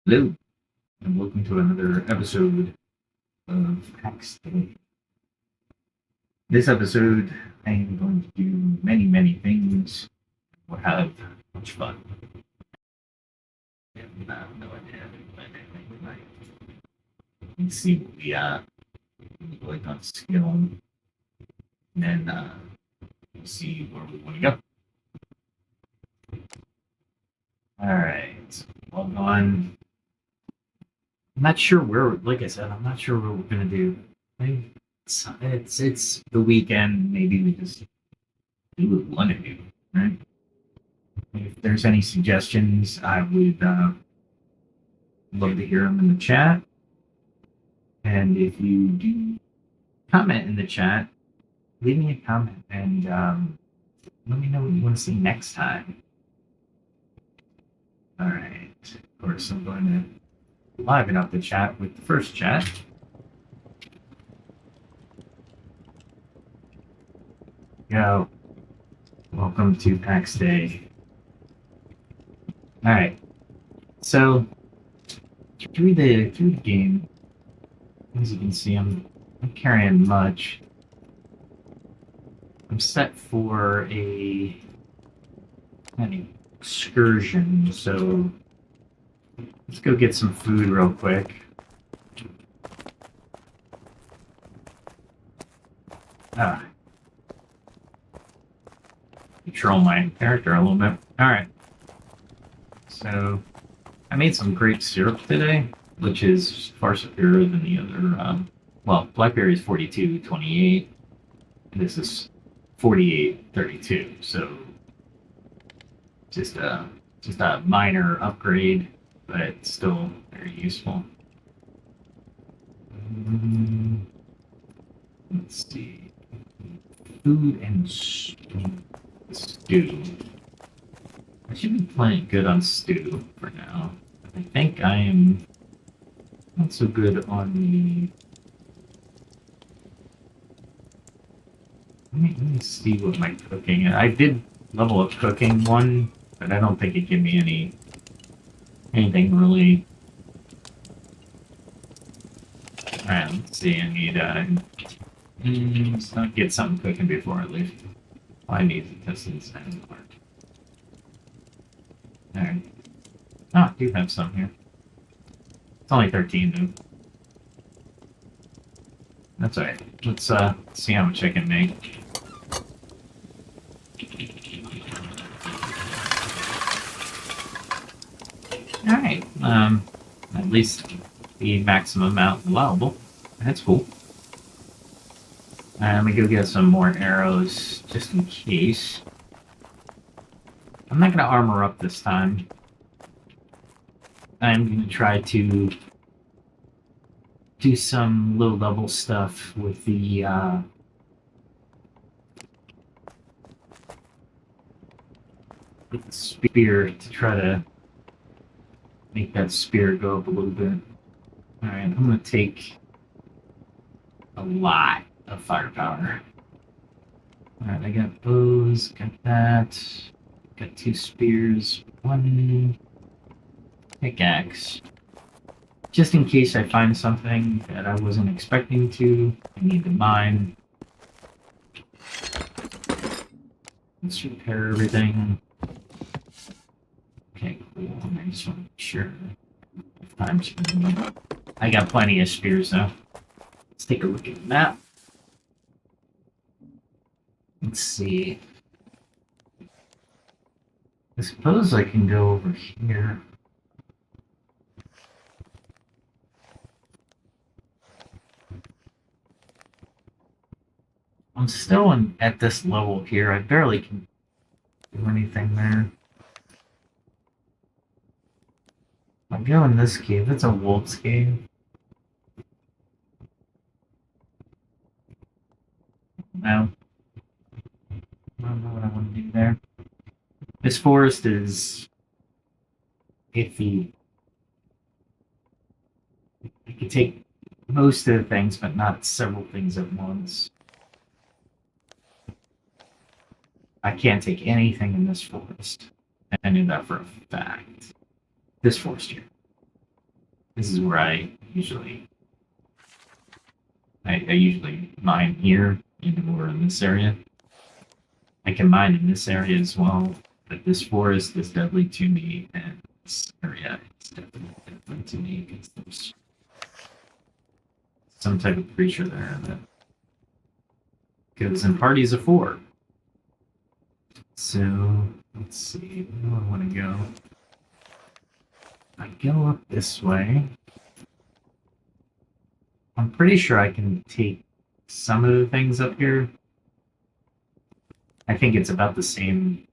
Hello, and welcome to another episode of Pax Dei. This episode, I am going to do many things. We'll have much fun. I have no idea. Let's see what we like on skill, and then we'll see where we want to go. All right, log on. I'm not sure where, like I said, I'm not sure what we're gonna do. Maybe it's the weekend. Maybe we just do what we want to do, right? If there's any suggestions, I would love to hear them in the chat. And if you do comment in the chat, leave me a comment and let me know what you want to see next time. All right. Of course, I'm going to liven up the chat with the first chat. Yo, welcome to Pax Day. All right. So through the game, as you can see, I'm not carrying much. I'm set for an excursion, so let's go get some food real quick. Ah, control my character a little bit. All right. So I made some grape syrup today, which is far superior than the other. Well, blackberry is 42.28. This is 48.32. So just a minor upgrade, but still very useful. Let's see. Food and stew. I should be playing good on stew for now. I think I am not so good on the. Let me see what my cooking is. I did level up cooking one, but I don't think it gave me anything really. Alright, let's see. I need let's not get something cooking before I leave. I need intestines and heart. Alright. Ah, I do have some here. It's only 13 though. That's alright. Let's see how much I can make. Alright. At least the maximum amount allowable. That's cool. Let me go get some more arrows just in case. I'm not going to armor up this time. I'm going to try to do some low-level stuff with the spear to try to make that spear go up a little bit. Alright, I'm going to take a lot of firepower. Alright, I got bows, got that. Got 2 spears, 1 pickaxe. Just in case I find something that I wasn't expecting to, I need to mine. Let's repair everything. Okay, cool. I just want to make sure. I got plenty of spears though. Let's take a look at the map. Let's see. I suppose I can go over here. I'm still at this level here. I barely can do anything there. I go in this cave. It's a wolf's cave. No. I don't know what I want to do there. This forest is iffy. I can take most of the things, but not several things at once. I can't take anything in this forest. I knew that for a fact. This forest here. This is where I usually mine here or in this area. I can mine in this area as well, but this forest is deadly to me, and this area is definitely deadly to me because there's some type of creature there that goes in parties of 4. So let's see, where do I want to go? I go up this way. I'm pretty sure I can take some of the things up here. I think it's about the same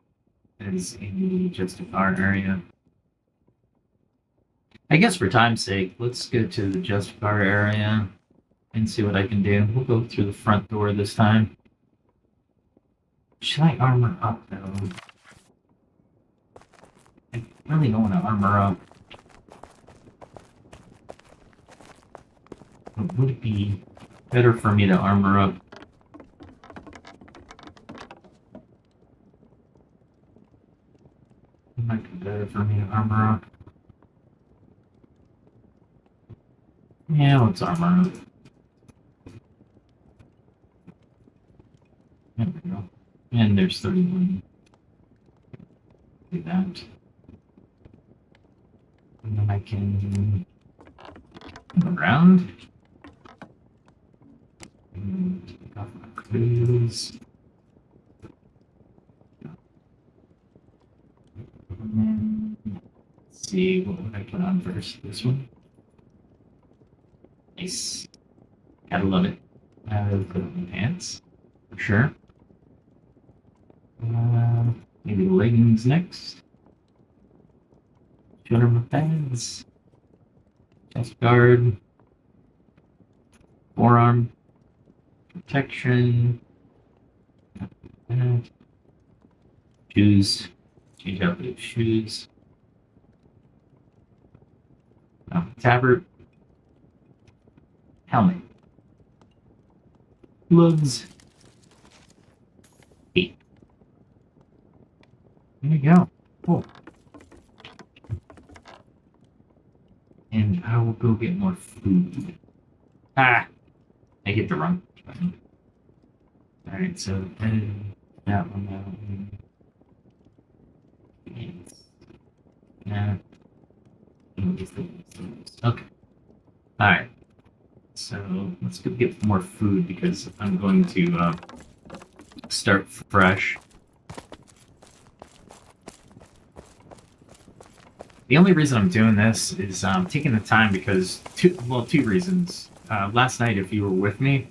as in the Justicar area. I guess for time's sake, let's go to the Justicar area and see what I can do. We'll go through the front door this time. Should I armor up, though? I really don't want to armor up. But would it be better for me to armor up? It might be better for me to armor up. Yeah, let's armor up. There we go. And there's 31. Do that. And then I can go around. And take off my clothes. Let's see, what would I put on first? This one? Nice. Gotta love it. Put on my pants. For sure. Maybe leggings next. Shoulder pads. Chest guard. Forearm. Protection. Shoes. Change out those shoes. Tabard. Helmet. Gloves. Feet. There you go. Cool. And I will go get more food. I hit the wrong button. Alright, so that one. Yeah. Okay. Alright. So let's go get more food because I'm going to start fresh. The only reason I'm doing this is taking the time because two reasons. Last night, if you were with me,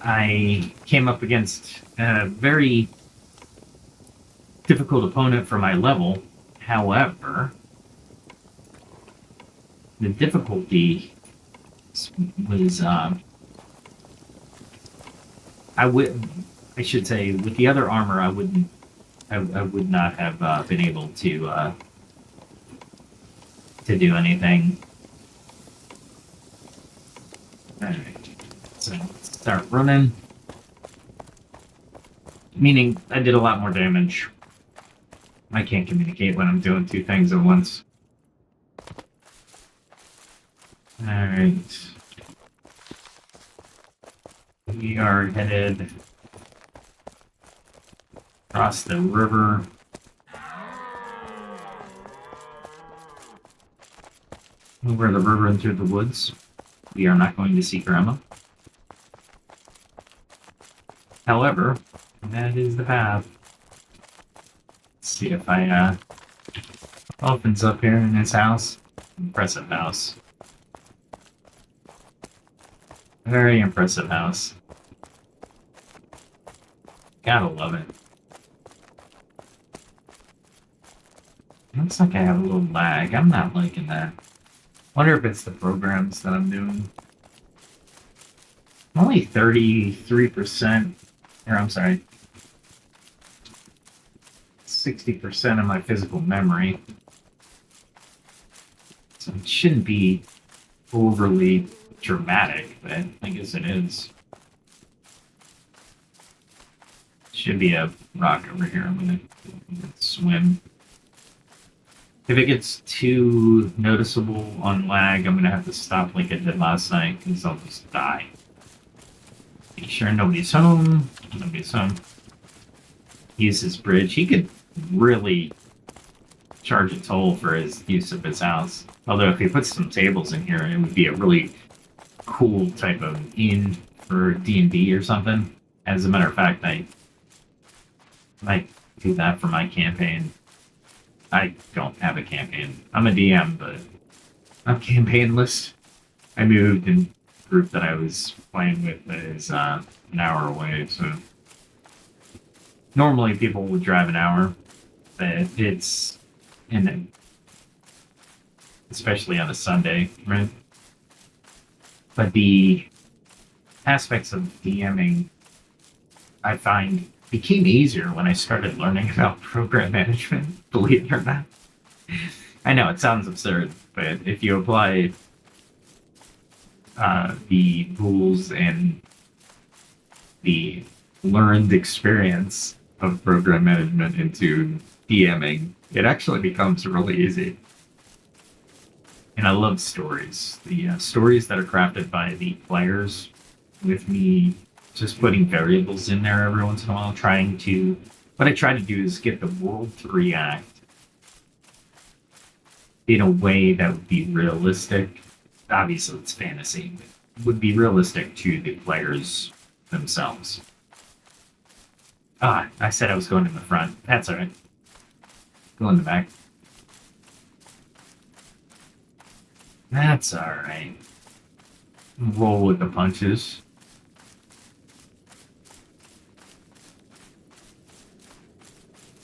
I came up against a very difficult opponent for my level. However, the difficulty was, I should say, with the other armor, I would not have been able to do anything. Alright, so let's start running. Meaning, I did a lot more damage. I can't communicate when I'm doing 2 things at once. Alright. We are headed across the river. Over the river and through the woods. We are not going to see Grandma. However, that is the path. Let's see if I opens up here in his house. Impressive house. Very impressive house. Gotta love it. Looks like I have a little lag. I'm not liking that. Wonder if it's the programs that I'm doing. I'm only 33%, or I'm sorry, 60% of my physical memory. So it shouldn't be overly dramatic, but I guess it is. Should be a rock over here. I'm gonna swim. If it gets too noticeable on lag, I'm gonna have to stop like I did last night because I'll just die. Make sure nobody's home. Nobody's home. Use his bridge. He could really charge a toll for his use of his house. Although if he puts some tables in here, it would be a really cool type of inn for D&D or something. As a matter of fact, I might do that for my campaign. I don't have a campaign. I'm a DM, but I'm campaignless. I moved, and the group that I was playing with is an hour away, so normally people would drive an hour, but it's especially on a Sunday, right? But the aspects of DMing I find became easier when I started learning about program management, believe it or not. I know it sounds absurd, but if you apply the rules and the learned experience of program management into DMing, it actually becomes really easy. And I love stories. The stories that are crafted by the players with me just putting variables in there every once in a while, what I try to do is get the world to react in a way that would be realistic. Obviously, it's fantasy, but would be realistic to the players themselves. I said I was going in the front. That's alright. Go in the back. That's alright. Roll with the punches.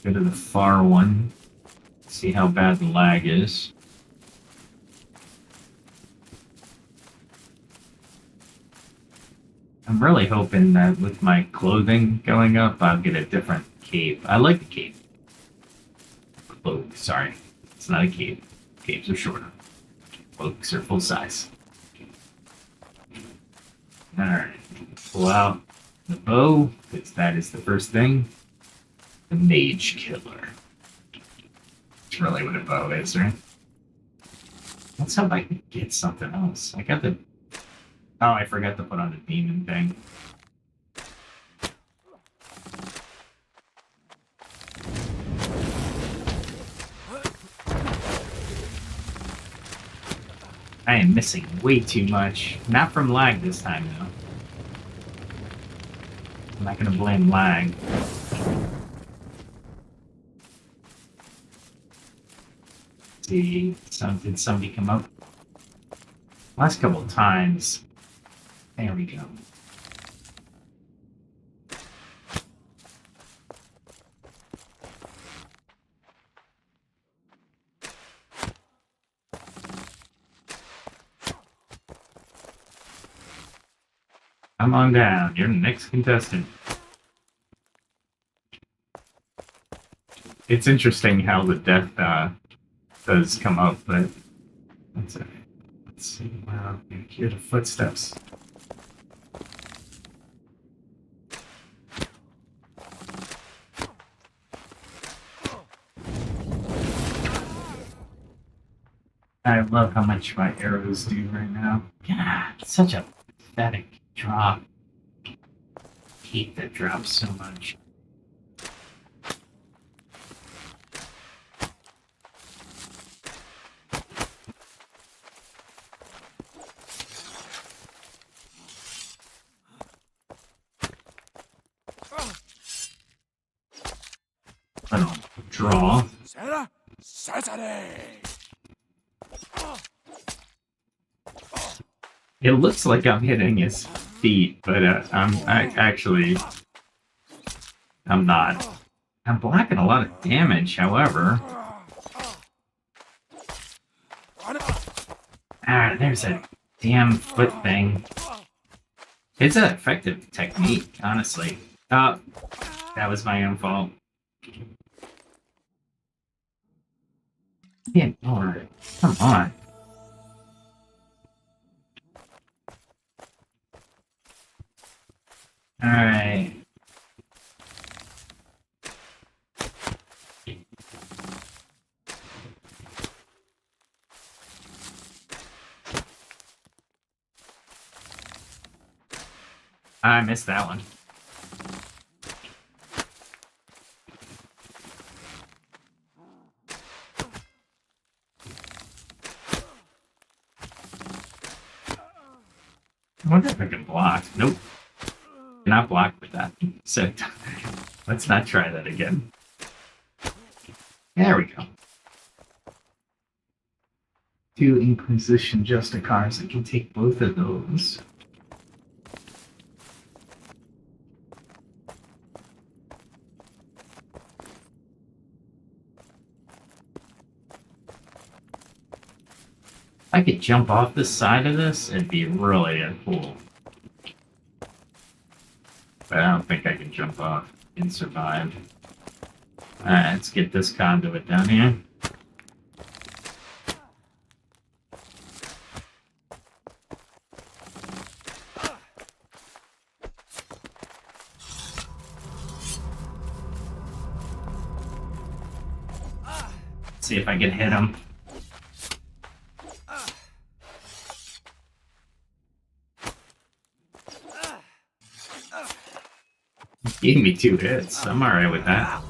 Go to the far one. See how bad the lag is. I'm really hoping that with my clothing going up, I'll get a different cape. I like the cape. Cloak, sorry. It's not a cape. Capes are shorter. Cloaks are full size. Alright. Pull out the bow, because that is the first thing. The Mage Killer. That's really what a bow is, right? Let's hope I can get something else. I got the... Oh, I forgot to put on the demon thing. I am missing way too much. Not from lag this time, though. I'm not gonna blame lag. See, did somebody come up? Last couple of times. There we go. Come on down. You're the next contestant. It's interesting how the death does come up, but that's it. Let's see. Wow, you hear the footsteps. I love how much my arrows do right now. God, such a pathetic drop. I hate that drop so much. I don't draw. It looks like I'm hitting his feet, but I'm not. I'm blocking a lot of damage, however. There's a damn foot thing. It's an effective technique, honestly. That was my own fault. Yeah, alright. Come on. Alright. I missed that one. I wonder if I can block. Nope. Cannot block with that. So let's not try that again. There we go. 2 Inquisition Justicars. I can take both of those. If I could jump off the side of this, it'd be really cool. But I don't think I can jump off and survive. Alright, let's get this conduit down here. See if I can hit him. He gave me 2 hits. I'm alright with that.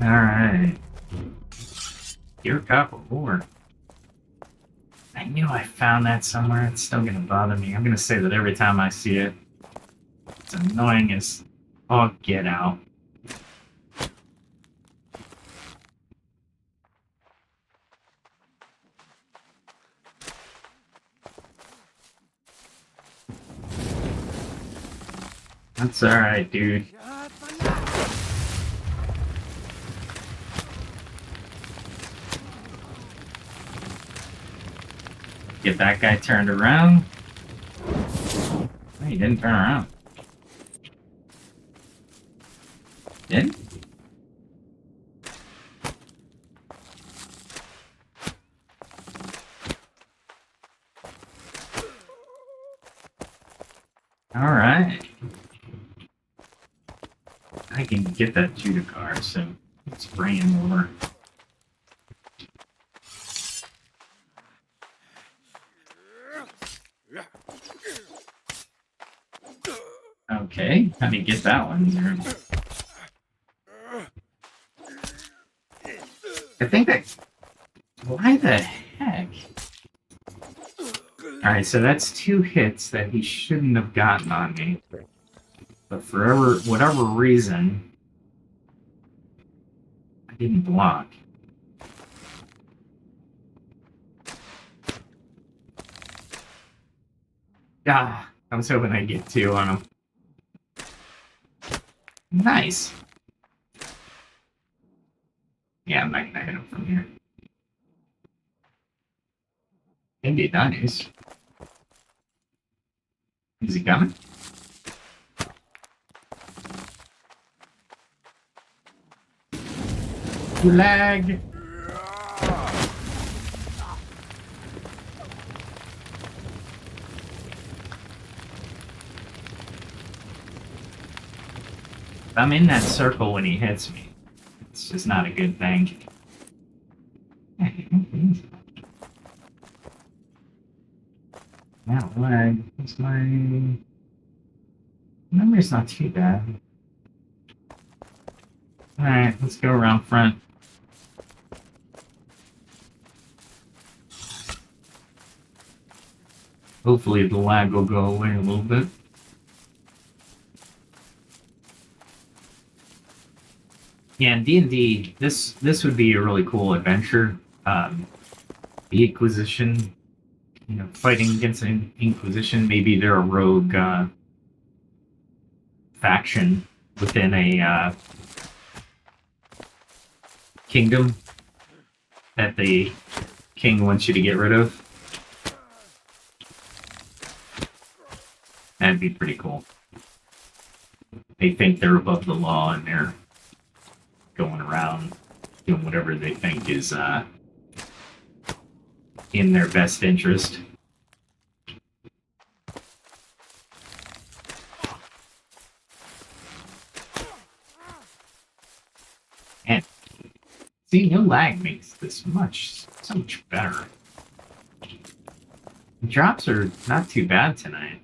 Alright. Your cup of war. I knew I found that somewhere. It's still gonna bother me. I'm gonna say that every time I see it. It's annoying as all get out. That's alright, dude. Get that guy turned around. Oh, he didn't turn around. Did? Alright. I can get that Judah car, so let's bring him over. Okay, how do you get that one? I think that... Why the heck? Alright, so that's 2 hits that he shouldn't have gotten on me. But for whatever reason, I didn't block. Ah, I was hoping I'd get 2 on him. Nice. Yeah, I'm not gonna hit him from here. Maybe nice. Is he coming? Lag. I'm in that circle when he hits me. It's just not a good thing. Now, lag. What's my... Memory's not too bad. Alright, let's go around front. Hopefully the lag will go away a little bit. Yeah, in D&D, this would be a really cool adventure. The Inquisition, you know, fighting against an Inquisition. Maybe they're a rogue faction within a kingdom that the king wants you to get rid of. That'd be pretty cool. They think they're above the law and they're going around doing whatever they think is in their best interest. And see, no lag makes this so much better. The drops are not too bad tonight.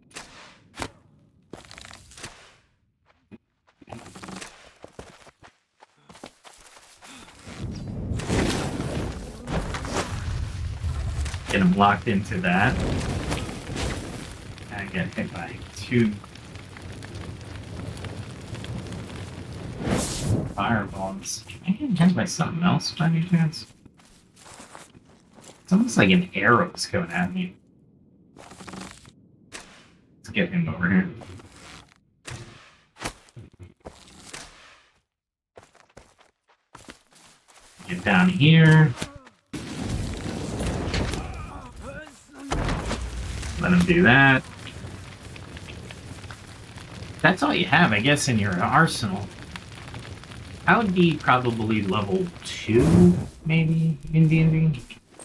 Get him locked into that. I get hit by 2 fireballs. Can I get hit by something else by any chance? It's almost like an arrow's coming at me. Let's get him over here. Get down here. Let him do that. That's all you have, I guess, in your arsenal. I would be probably level 2, maybe, in D&D.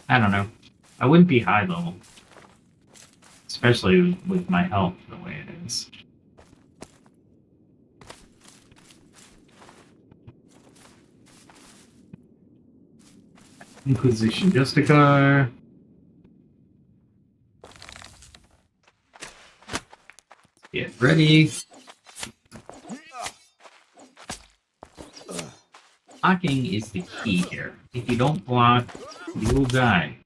I don't know. I wouldn't be high level. Especially with my health the way it is. Inquisition Justicar. Get ready. Blocking is the key here. If you don't block, you will die.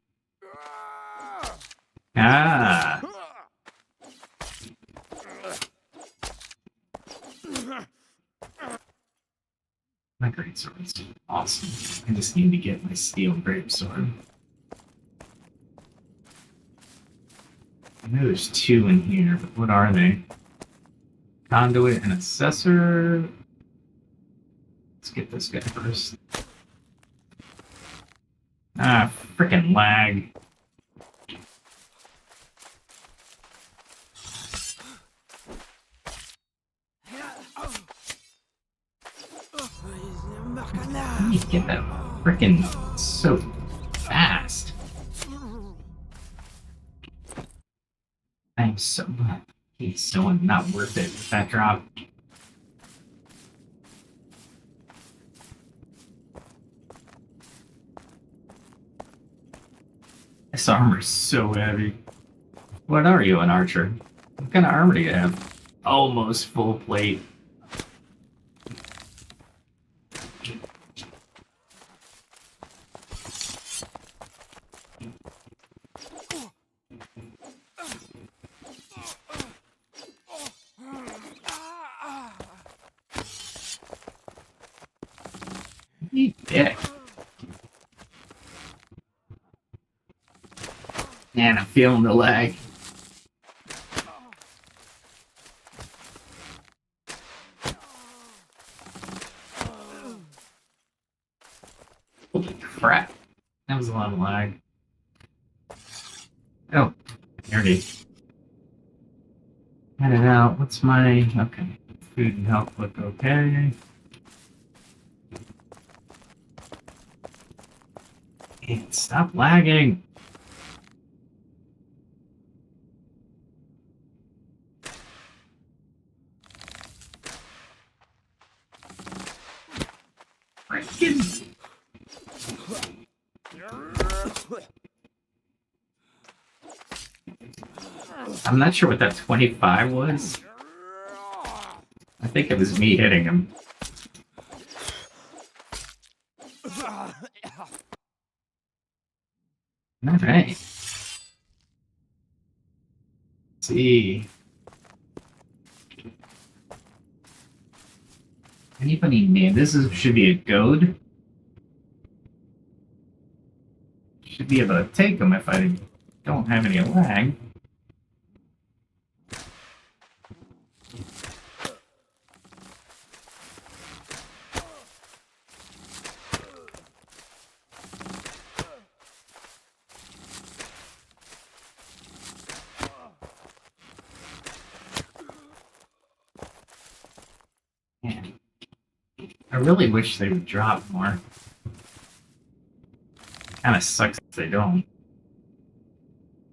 Ah! My greatsword's awesome. I just need to get my steel greatsword. I know there's 2 in here, but what are they? Conduit and Assessor. Let's get this guy first. Ah, frickin' lag. How do you get that frickin' so fast? I'm so... He's so not worth it with that drop. This armor's so heavy. What are you, an archer? What kind of armor do you have? Almost full plate. You dick. Man, I'm feeling the lag. Holy crap. That was a lot of lag. Oh, there it is. Head it out. What's my... Okay. Food and health look okay. Hey, stop lagging. Freaking... I'm not sure what that 25 was. I think it was me hitting him. Alright. Let's see. Anybody name this should be a goad. Should be able to take them if I don't have any lag. Man, I really wish they would drop more. Kind of sucks if they don't.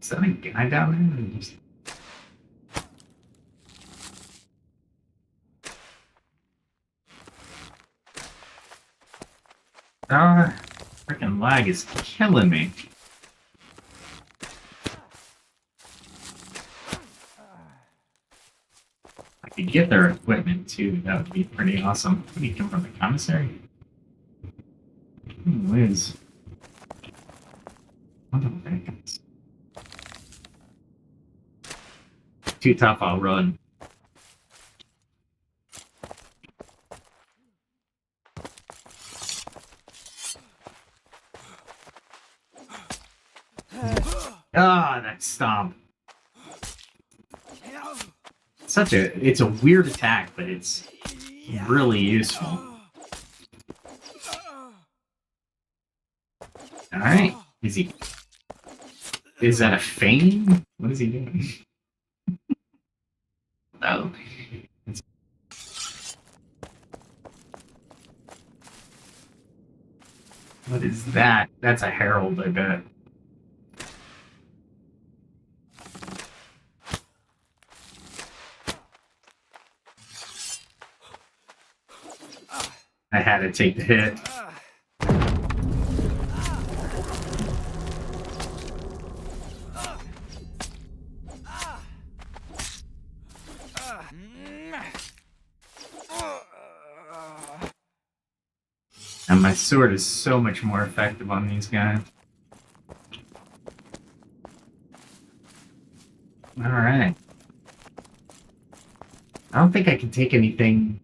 Is that a guy down there? Just... Ah, freaking lag is killing me. You get their equipment too. That would be pretty awesome. What do you come from the commissary? Liz. What the heck? Too tough, I'll run. Ah, that stomp. It's a weird attack, but it's really useful. Alright. Is that a feign? What is he doing? Oh. What is that? That's a herald, I bet. I had to take the hit. And my sword is so much more effective on these guys. Alright. I don't think I can take anything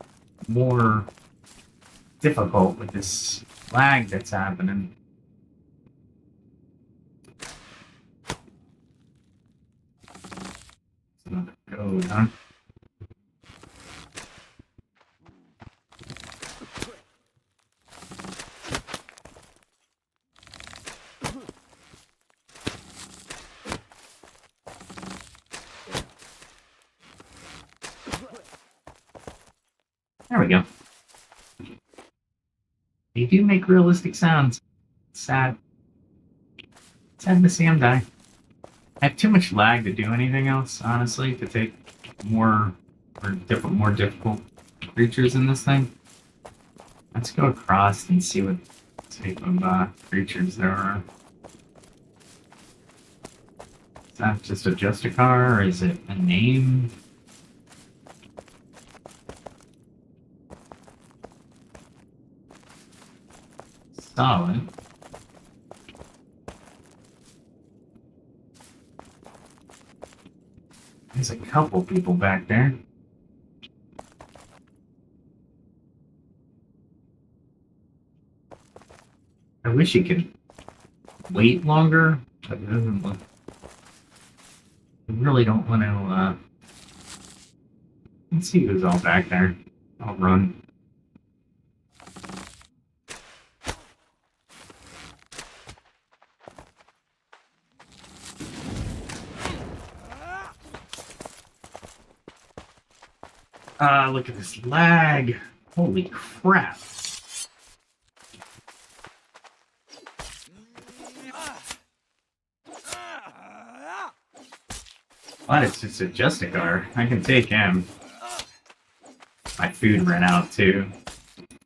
more difficult with this lag that's happening. It's another code, huh? There we go. They do make realistic sounds. It's sad. Sad to see him die. I have too much lag to do anything else, honestly, to take more difficult creatures in this thing. Let's go across and see what type of creatures there are. Is that just a Justicar, or is it a name? Solid. There's a couple people back there. I wish you could wait longer, but it doesn't look. I really don't want to. Let's see who's all back there. I'll run. Look at this lag. Holy crap. But it's just a Justicar. I can take him. My food ran out too.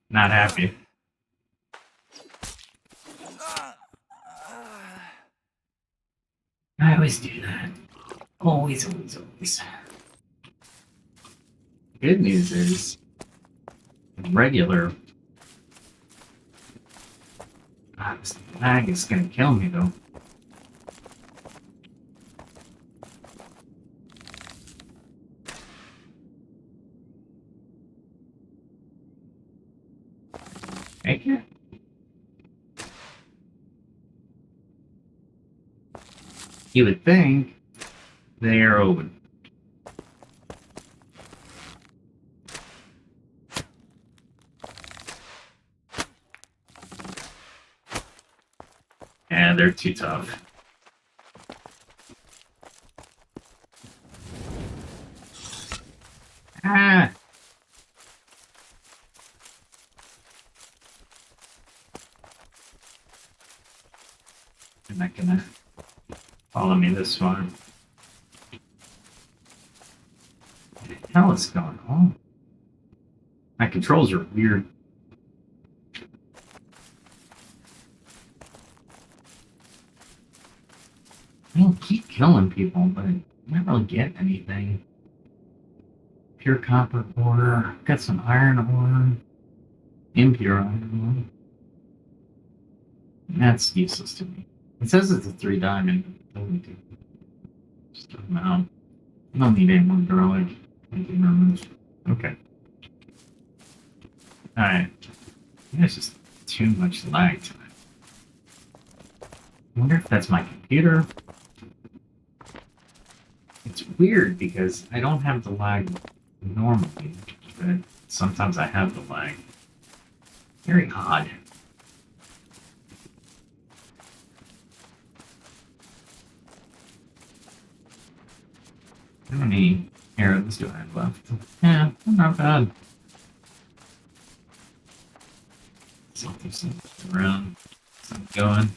Not happy. I always do that. Always, always, always. Good news is, regular. This lag is gonna kill me though. Thank you. You would think they are open. Yeah, they're too tough. Ah! They're not gonna follow me this far. What the hell is going on? My controls are weird. I don't keep killing people, but I never really get anything. pure copper ore. Got some iron ore. Impure iron ore. That's useless to me. It says it's a 3 diamond. Just throw them out. I don't need any more garlic. Thank you very much. Okay. Alright. There's just too much lag tonight. I wonder if that's my computer. It's weird because I don't have the lag normally, but sometimes I have the lag. Very odd. How many arrows do I have left? Yeah, not bad. See if there's something around. Something going.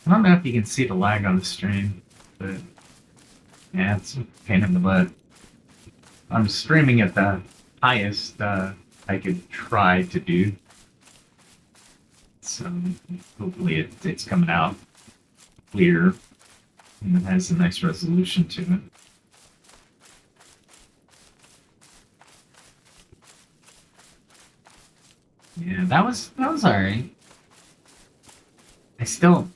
I don't know if you can see the lag on the stream, but yeah, it's a pain in the butt. I'm streaming at the highest I could try to do. So hopefully it's coming out clear and it has a nice resolution to it. Yeah, that was alright. I still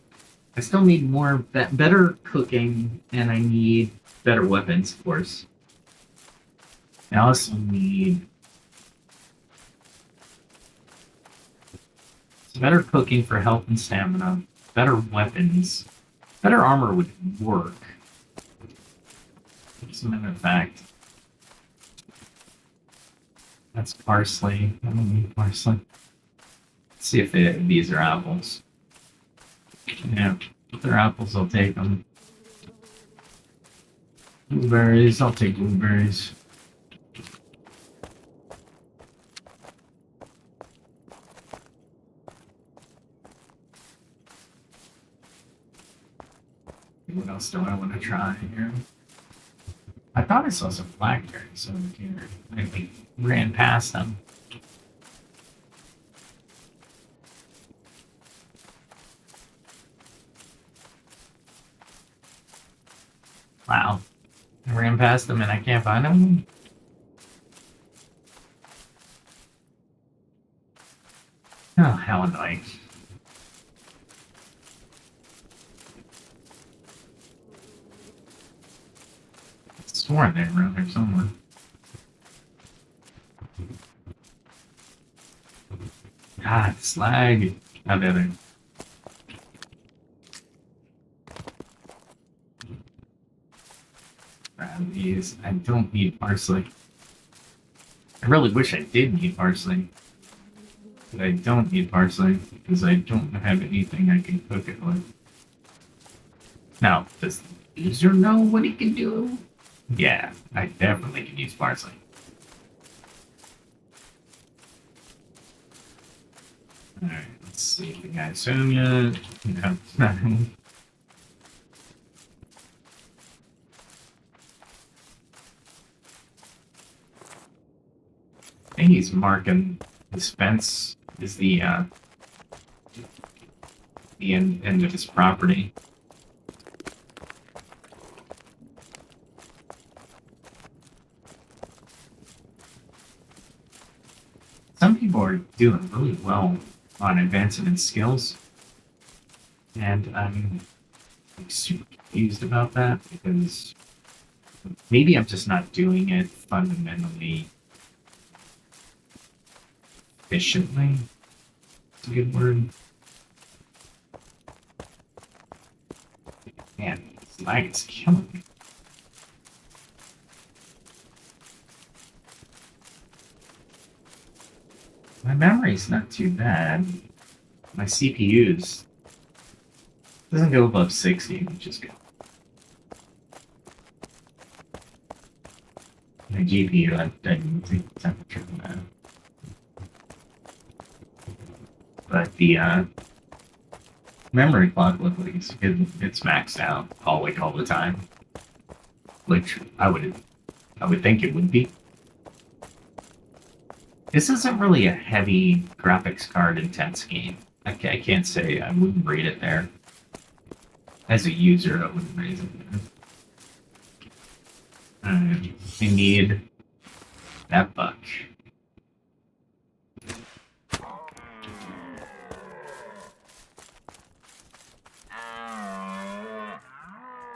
need more better cooking, and I need better weapons, of course. I also need better cooking for health and stamina, better weapons, better armor would work. As a matter of fact, that's parsley. I don't need parsley. Let's see if these are apples. Yeah, if they're apples, I'll take them. Blueberries, I'll take blueberries. What else do I want to try here? I thought I saw some blackberries over here. I ran past them. Wow. I ran past them and I can't find them? Oh, how annoying. I swore they were around here somewhere. God, slag. How did I? Grab these. I don't need parsley. I really wish I did need parsley. But I don't need parsley because I don't have anything I can cook it with. Now, does the user know what he can do? Yeah, I definitely can use parsley. Alright, let's see if we got Sonia. No, not him. I think he's marking this fence is the end of his property. Some people are doing really well on advancing in skills, and I'm super confused about that because maybe I'm just not doing it fundamentally efficiently. It's a good word. Man, this lag is killing me. My memory's not too bad. My CPU's doesn't go above 60, which is good. My GPU, I didn't take the temperature of that. But the memory clock looks like it's maxed out all the time, which I would think it would be. This isn't really a heavy graphics card intense game. I can't say I wouldn't rate it there. As a user, I wouldn't rate it there. I need that buck.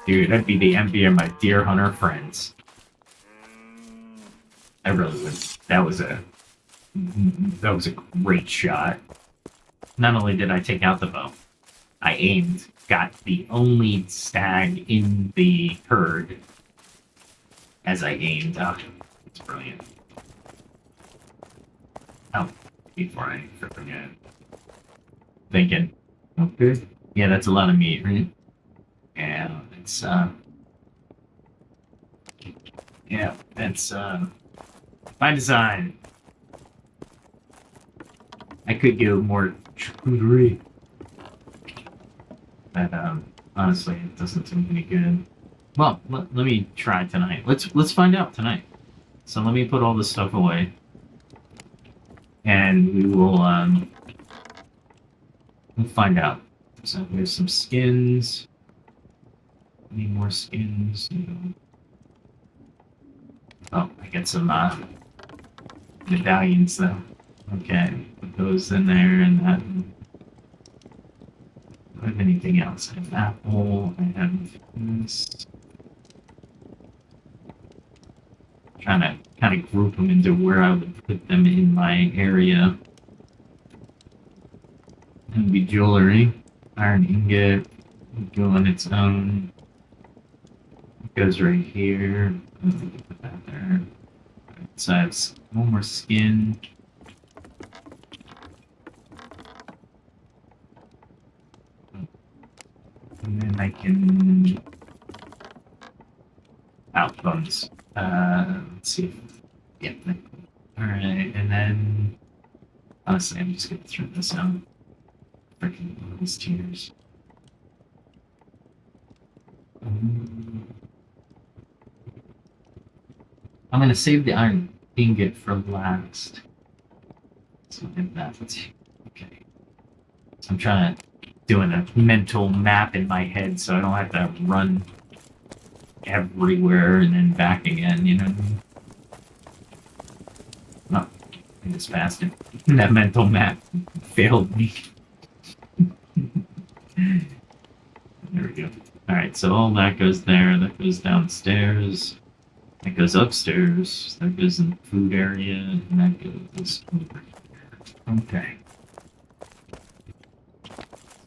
Dude, I'd be the envy of my deer hunter friends. I really would. That was a great shot. Not only did I take out the bow, I aimed, got the only stag in the herd as I aimed. Oh, it's brilliant. Oh, before I forget. Thinking, okay, yeah, that's a lot of meat, right? Yeah, it's yeah, that's by design. I could go more charcuterie, but honestly, it doesn't seem any good. Well, let me try tonight. Let's find out tonight. So let me put all this stuff away, and we'll find out. So there's some skins. Need more skins. Oh, I get some medallions though. Okay, put those in there and that. Do I have anything else? I have apple. I have this. Trying to kind of group them into where I would put them in my area. And be jewelry. Iron ingot would go on its own. It goes right here. Put that there. Right, so I have one more skin. And then I can bones. Let's see. Yep. Alright, and then honestly I'm just gonna throw this out. Freaking these tears. I'm gonna save the iron ingot for last. So if that's okay. So I'm trying to doing a mental map in my head so I don't have to run everywhere and then back again, you know what I mean? Oh, I just passed it. That mental map failed me. There we go. Alright, so all that goes there, that goes downstairs, that goes upstairs, that goes in the food area, and that goes over here. Okay.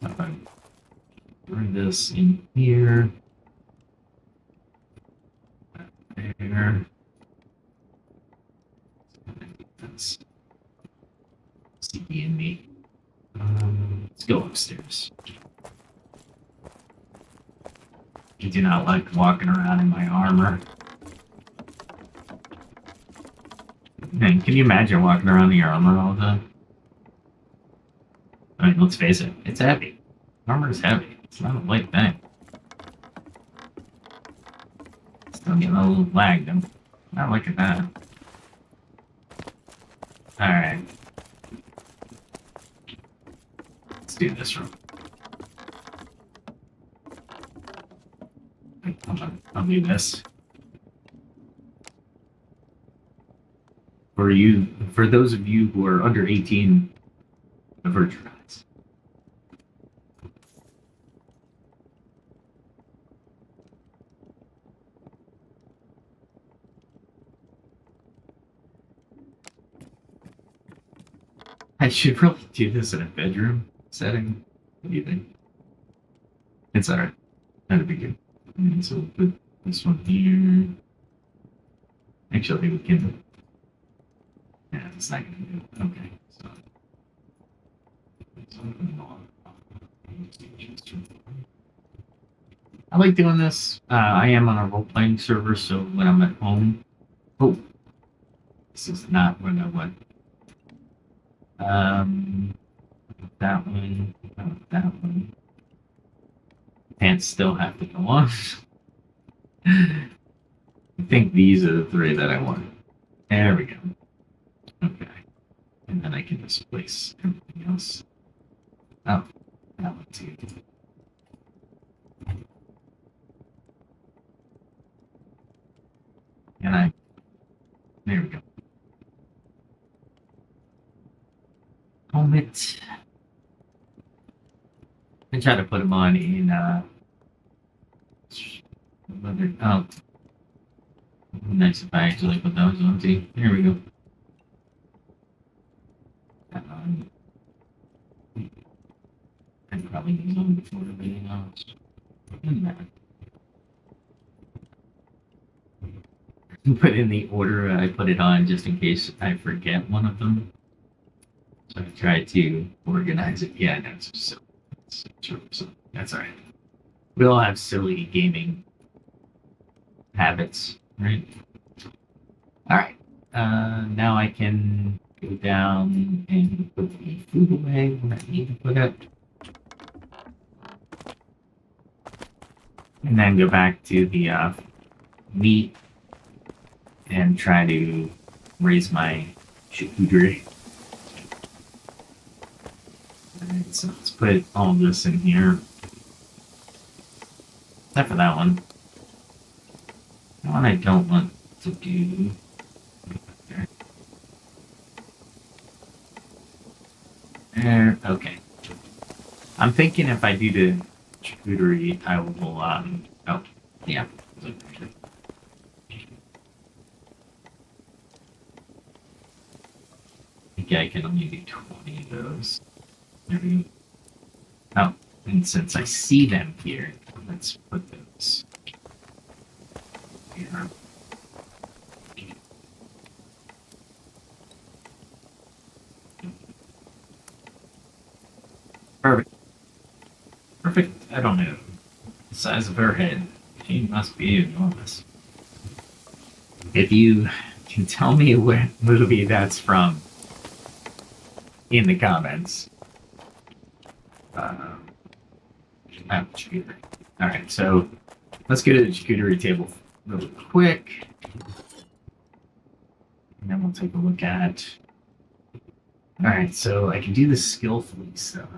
So if I bring this in here, there. That's CB and me. Let's go upstairs. I do not like walking around in my armor. Man, can you imagine walking around in your armor all the time? I mean, let's face it, it's heavy. Armor is heavy. It's not a light thing. Still getting a little lagged. I'm not liking that. Alright. Let's do this room. I'll do this. For those of you who are under 18, avert your eyes. I should really do this in a bedroom setting. What do you think? It's alright. That'd be good. And so we'll put this one here. Actually, we can. Yeah, it's not gonna do it. Okay. So. I like doing this. I am on a role-playing server, so when I'm at home. Oh, this is not what I want. That one. That one. Pants still have to go on. I think these are the three that I want. There we go. Okay. And then I can just place everything else. Oh, that one too. There we go. Helmet. I try to put them on in oh, nice if I actually put those on too. There we go. I'd probably use them before everything else. Put in the order I put it on just in case I forget one of them. So I try to organize it. Yeah, that's so that's alright. We all have silly gaming habits, right? Alright. Now I can go down and put the food away where I need to put it. And then go back to the meat and try to raise my charcuterie. Alright, so let's put all this in here. Except for that one. That one I don't want to do. There, okay. I'm thinking if I do the charcuterie, I will, oh, yeah. I think I can only do 20 of those. There we go. Oh, and since I see them here, let's put those here. Perfect. Perfect. I don't know. The size of her head. She must be enormous. If you can tell me what movie that's from in the comments. Charcuterie. Alright, so let's go to the charcuterie table really quick. And then we'll take a look at. Alright, so I can do the skillfully stuff.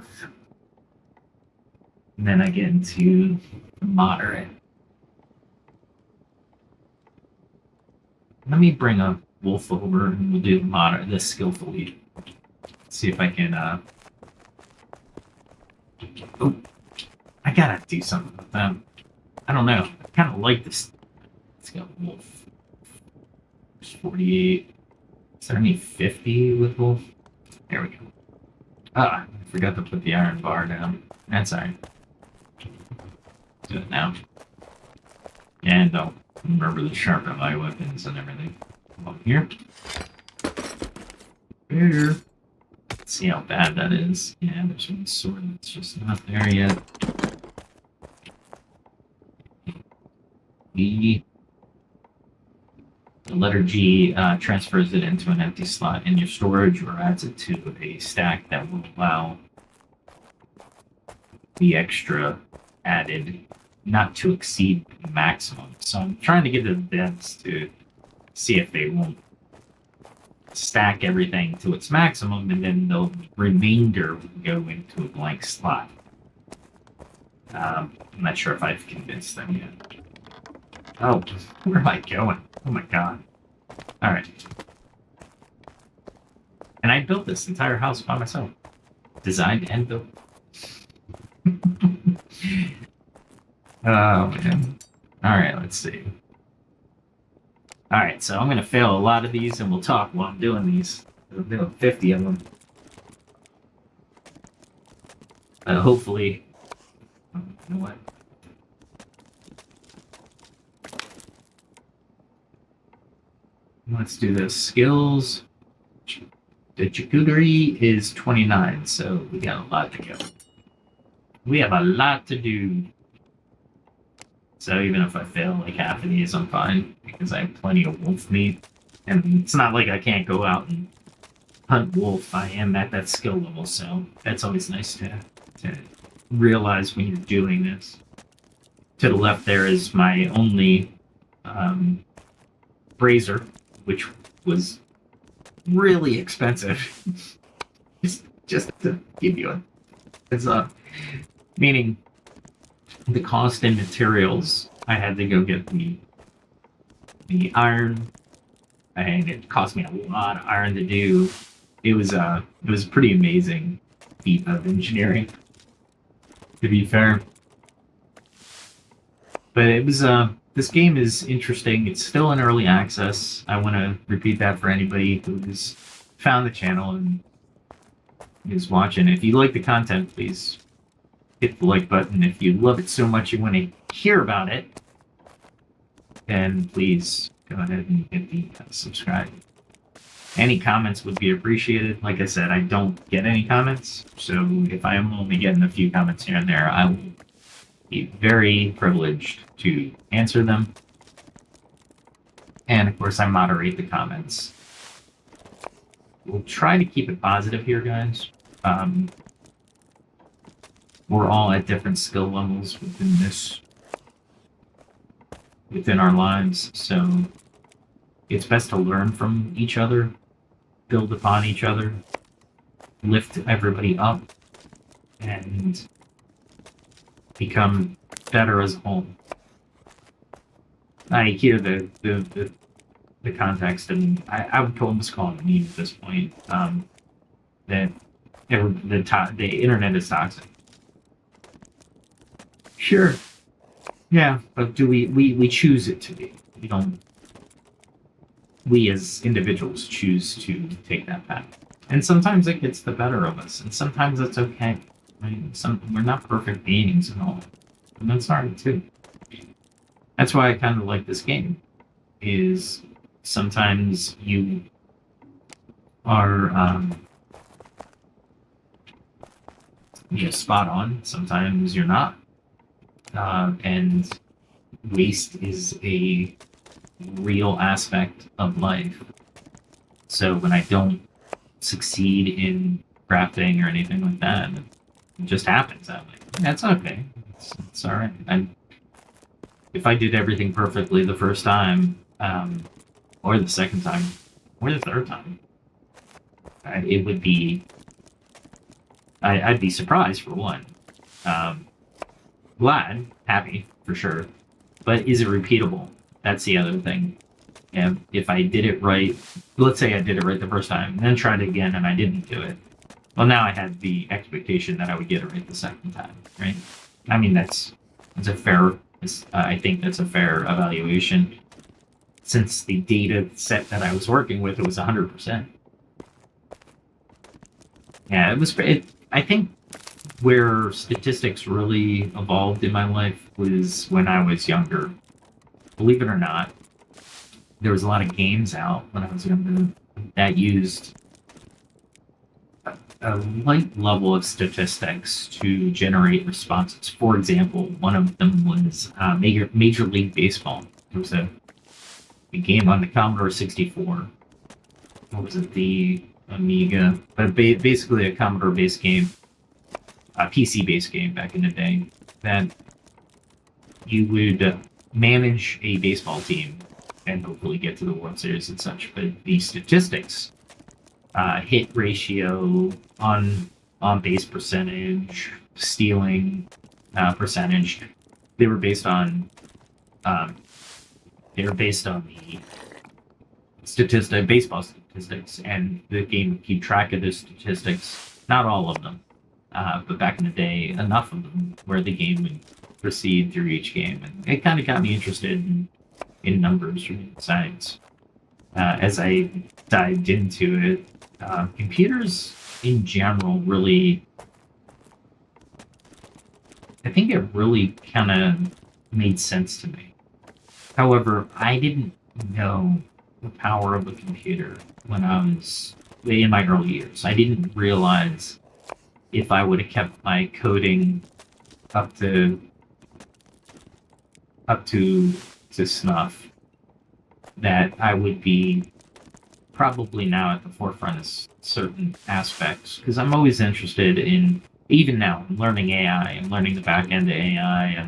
And then I get into the moderate. Let me bring a wolf over and we'll do the moderate, the skillfully. See if I can, oh, I gotta do something with them. I don't know. I kind of like this. Let's go wolf. There's 48. Is there any 50 with wolf? There we go. Ah, I forgot to put the iron bar down. That's alright. Do it now. And I'll remember to sharpen my weapons and everything. Come here. Here. Let's see how bad that is. Yeah, there's one sword that's just not there yet. The letter G transfers it into an empty slot in your storage or adds it to a stack that will allow the extra added not to exceed the maximum. So I'm trying to get the devs to see if they won't stack everything to its maximum and then the remainder will go into a blank slot. I'm not sure if I've convinced them yet. Oh, where am I going? Oh my god. Alright. And I built this entire house by myself. Designed and built. Oh man. Alright, let's see. Alright, so I'm gonna fail a lot of these and we'll talk while I'm doing these. I'm doing 50 of them. Hopefully. You know what? Let's do this. Skills. The charcuterie is 29, so we got a lot to go. We have a lot to do. So even if I fail like half of these, I'm fine because I have plenty of wolf meat. And it's not like I can't go out and hunt wolf. I am at that skill level, so that's always nice to realize when you're doing this. To the left there is my only brazier, which was really expensive. just to give you a heads up. Meaning the cost in materials, I had to go get the iron and it cost me a lot of iron to do. It was a pretty amazing feat of engineering, to be fair. But it was this game is interesting. It's still in early access. I want to repeat that for anybody who's found the channel and is watching. If you like the content, please hit the like button. If you love it so much you want to hear about it, then please go ahead and hit the subscribe. Any comments would be appreciated. Like I said, I don't get any comments, so if I am only getting a few comments here and there, I will be very privileged to answer them. And of course, I moderate the comments. We'll try to keep it positive here, guys. We're all at different skill levels within our lives, so it's best to learn from each other, build upon each other, lift everybody up, and become better as a whole. I hear the context, and I would almost call it a meme at this point. That the internet is toxic. Sure. Yeah, but do we choose it to be? We don't. We as individuals choose to take that path, and sometimes it gets the better of us, and sometimes it's okay. Right? We're not perfect beings and all, and that's hard too. That's why I kind of like this game. Is sometimes you are spot on. Sometimes you're not. And waste is a real aspect of life. So when I don't succeed in crafting or anything like that, it just happens that way. That's okay. It's all right. If I did everything perfectly the first time, or the second time, or the third time, it would be. I'd be surprised for one. Glad, happy for sure, but is it repeatable? That's the other thing. And if I did it right, let's say I did it right the first time, and then tried it again and I didn't do it. Well, now I had the expectation that I would get it right the second time, right? I mean, that's a fair. I think that's a fair evaluation. Since the data set that I was working with, it was 100%. Yeah, it was. I think where statistics really evolved in my life was when I was younger. Believe it or not, there was a lot of games out when I was younger that used a light level of statistics to generate responses. For example, one of them was Major League Baseball. It was a game on the Commodore 64. What was it? The Amiga. But basically a Commodore-based game. A PC-based game back in the day, that you would manage a baseball team and hopefully get to the World Series and such. But the statistics, hit ratio, on base percentage, stealing percentage, they were based on the baseball statistics, and the game would keep track of the statistics. Not all of them. But back in the day, enough of them where the game would proceed through each game. And it kind of got me interested in numbers and science. As I dived into it, computers in general really, I think it really kind of made sense to me. However, I didn't know the power of a computer when I was in my early years. I didn't realize if I would have kept my coding up to snuff, that I would be probably now at the forefront of certain aspects. Because I'm always interested in, even now, learning AI and learning the back end of AI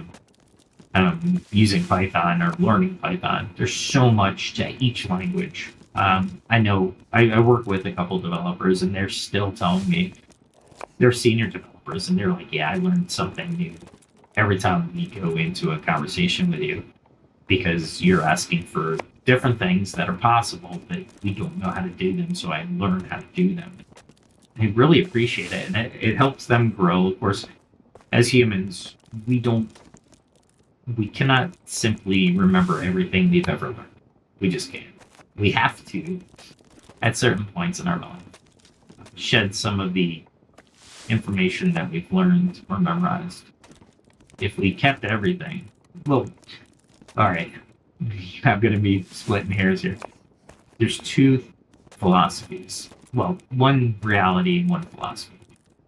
and using Python or learning Python. There's so much to each language. I know I work with a couple developers, and they're still telling me, they're senior developers, and they're like, yeah, I learned something new every time we go into a conversation with you, because you're asking for different things that are possible, but we don't know how to do them. So I learned how to do them. I really appreciate it, and it helps them grow. Of course, as humans, we cannot simply remember everything we've ever learned. We just can't. We have to, at certain points in our life, shed some of the information that we've learned or memorized. If we kept everything, well, all right, I'm going to be splitting hairs here. There's two philosophies. Well, one reality and one philosophy.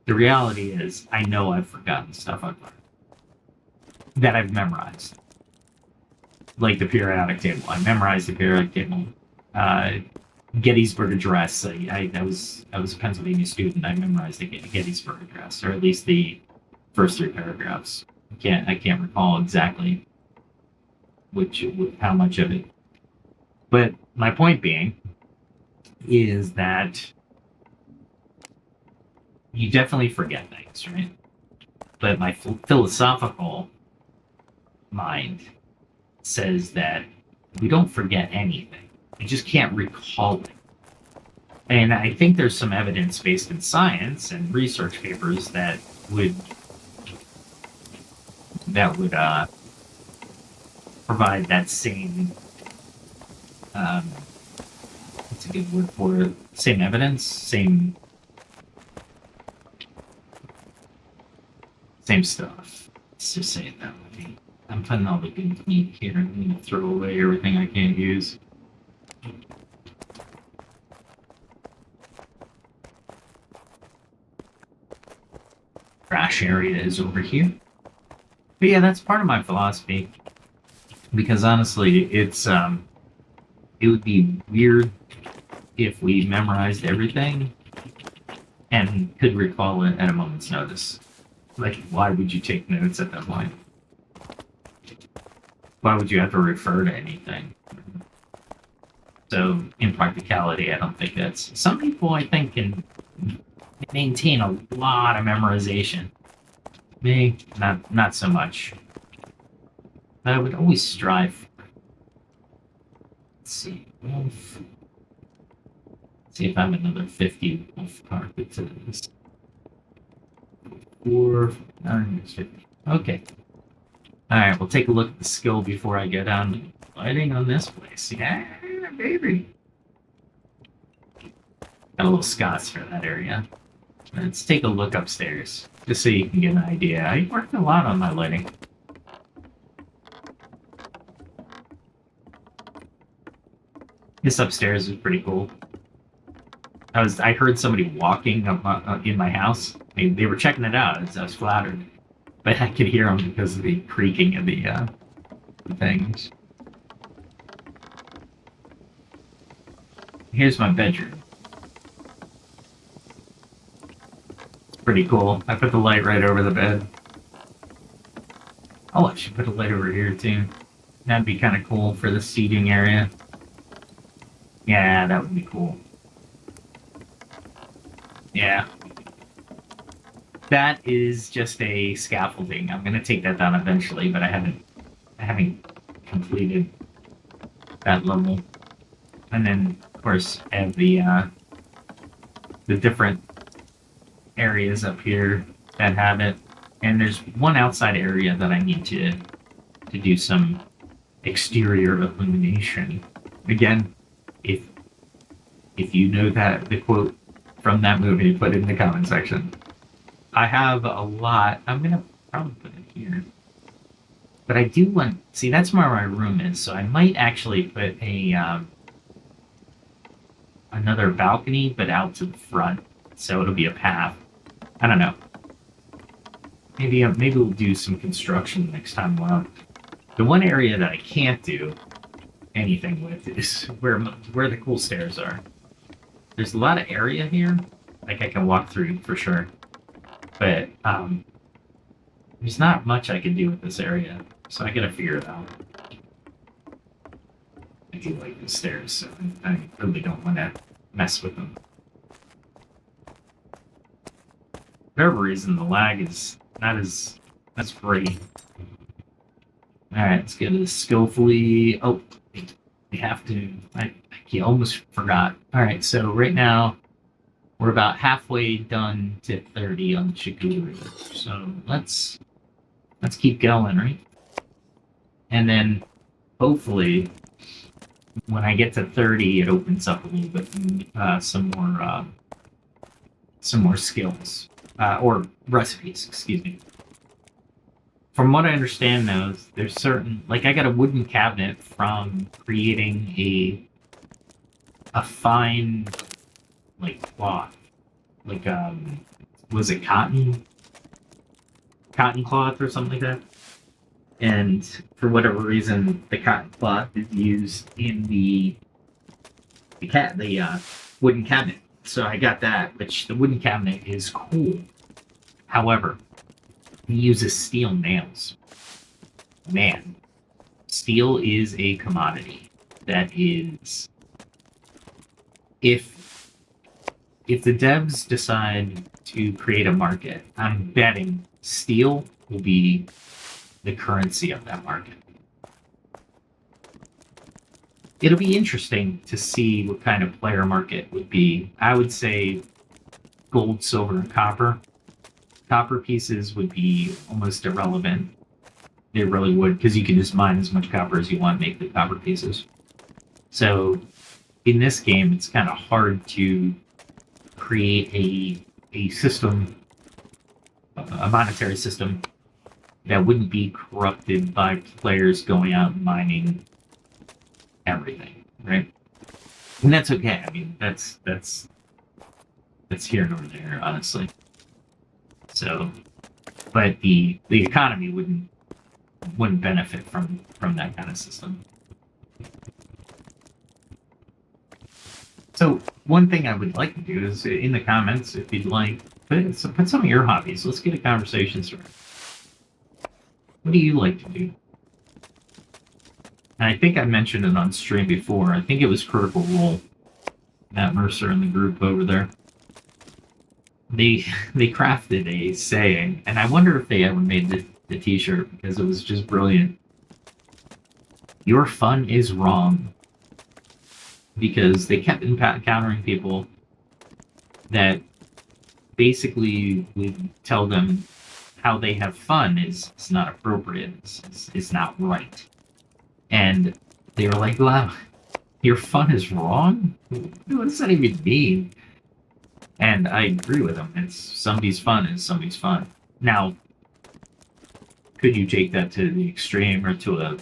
The reality is, I know I've forgotten stuff I've learned that I've memorized, like the periodic table. I memorized the periodic table. Gettysburg Address. I was a Pennsylvania student. I memorized the Gettysburg Address, or at least the first three paragraphs. I can't recall exactly how much of it. But my point being is that you definitely forget things, right? But my philosophical mind says that we don't forget anything. We just can't recall it. And I think there's some evidence based in science and research papers that would provide that same what's a good word for it? Same evidence, same stuff. Let's just say it that way. I'm putting all the good meat here. I'm going to throw away everything I can't use. Trash area is over here. But yeah, that's part of my philosophy. Because honestly, it would be weird if we memorized everything and could recall it at a moment's notice. Like, why would you take notes at that point? Why would you have to refer to anything? So, in practicality, I don't think that's... Some people, I think, can maintain a lot of memorization. Me, not so much. But I would always strive for it. Let's see. Wolf. See if I have another 50 wolf carpet to this. 4, 9, 50. Okay. Alright, we'll take a look at the skill before I get on lighting on this place. Yeah, baby. Got a little Scots for that area. Let's take a look upstairs, just so you can get an idea. I worked a lot on my lighting. This upstairs is pretty cool. I heard somebody walking up, in my house. They were checking it out. I was flattered. But I could hear them because of the creaking of the things. Here's my bedroom. It's pretty cool. I put the light right over the bed. Oh, I should put a light over here too. That'd be kind of cool for the seating area. Yeah, that would be cool. Yeah. That is just a scaffolding. I'm gonna take that down eventually, but I haven't completed that level. And then, of course, I have the different areas up here that have it. And there's one outside area that I need to do some exterior illumination. Again, if you know the quote from that movie, put it in the comment section. I have a lot. I'm gonna probably put it here. But I do want... See, that's where my room is, so I might actually put a another balcony, but out to the front. So it'll be a path. I don't know. Maybe we'll do some construction next time around. The one area that I can't do anything with is where the cool stairs are. There's a lot of area here, like I can walk through for sure. But there's not much I can do with this area, so I gotta figure it out. I do like the stairs, so I really don't want to mess with them. For whatever reason, the lag is not as... That's great. Alright, let's get this skillfully... Oh, we have to. I almost forgot. All right, so right now we're about halfway done to 30 on the charcuterie. So let's keep going, right? And then hopefully when I get to 30, it opens up a little bit, some more skills or recipes. Excuse me. From what I understand, though, there's certain like I got a wooden cabinet from creating a fine like cloth, like was it cotton cloth or something like that? And for whatever reason, the cotton cloth is used in the wooden cabinet. So I got that, which the wooden cabinet is cool. However, it uses steel nails. Man, steel is a commodity that is. If the devs decide to create a market, I'm betting steel will be the currency of that market. It'll be interesting to see what kind of player market would be. I would say gold, silver, and copper. Copper pieces would be almost irrelevant. They really would, because you can just mine as much copper as you want, make the copper pieces. So in this game, it's kind of hard to create a system, a monetary system that wouldn't be corrupted by players going out and mining everything, right? And that's okay. I mean, that's here nor there, honestly. So, but the economy wouldn't benefit from that kind of system. So one thing I would like to do is in the comments, if you'd like, put some of your hobbies. Let's get a conversation started. What do you like to do? And I think I mentioned it on stream before. I think it was Critical Role, Matt Mercer in the group over there. They crafted a saying, and I wonder if they ever made the t-shirt because it was just brilliant. Your fun is wrong. Because they kept encountering people that basically would tell them how they have fun is not appropriate, is not right. And they were like, wow, your fun is wrong? What does that even mean? And I agree with them. It's somebody's fun is somebody's fun. Now, could you take that to the extreme or to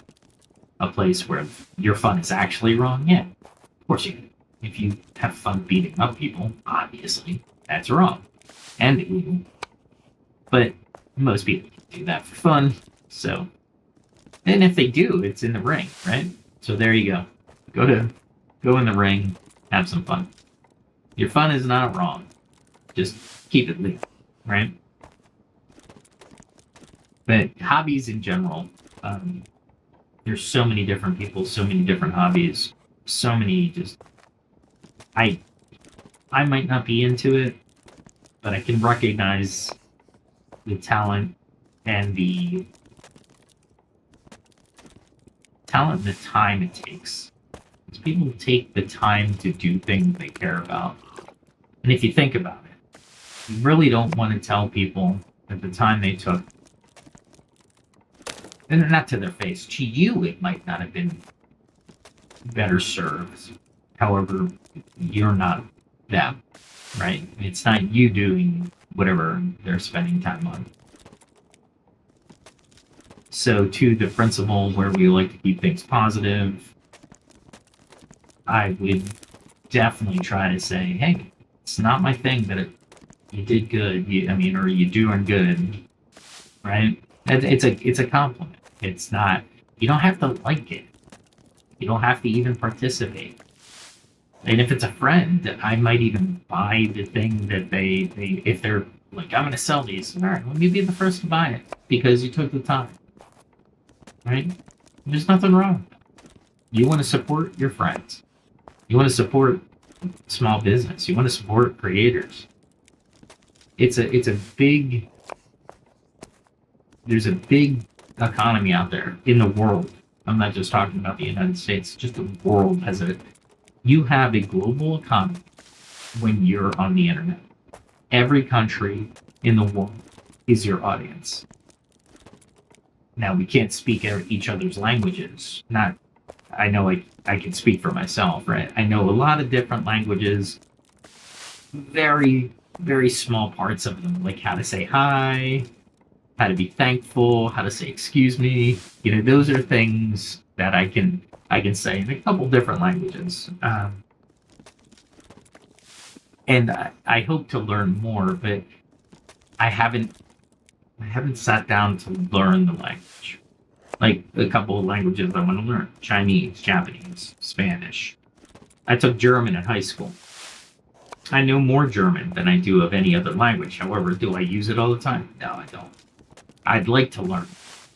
a place where your fun is actually wrong? Yeah, of course you can. If you have fun beating up people, obviously, that's wrong. And illegal. But most people do that for fun, so. And if they do, it's in the ring, right? So there you go. Go in the ring, have some fun. Your fun is not wrong. Just keep it legal, right? But hobbies in general, there's so many different people, so many different hobbies, so many just. I might not be into it, but I can recognize the talent and the time it takes. Because people take the time to do things they care about. And if you think about it, you really don't want to tell people that the time they took, and not to their face, to you it might not have been better served. However, you're not them, right? It's not you doing whatever they're spending time on. So to the principle where we like to keep things positive, I would definitely try to say, hey, it's not my thing that you did good. Or you doing good, right? It's a compliment. It's not. You don't have to like it. You don't have to even participate. And if it's a friend, I might even buy the thing that they if they're like, I'm going to sell these. All right, let me be the first to buy it because you took the time. Right? There's nothing wrong with that. You want to support your friends. You want to support small business. You want to support creators. It's a big. There's a big economy out there in the world I'm not just talking about the United States, just the world as a. You have a global economy when you're on the internet. Every country in the world is your audience. Now we can't speak each other's languages. Not, I know I can speak for myself, right? I know a lot of different languages, very very small parts of them, like how to say hi, how to be thankful, how to say excuse me. You know, those are things that I can say in a couple different languages. And I hope to learn more, but I haven't I haven't sat down to learn the language. Like a couple of languages I want to learn: Chinese, Japanese, Spanish. I took German in high school. I know more German than I do of any other language. However, do I use it all the time? No, I don't. I'd like to learn,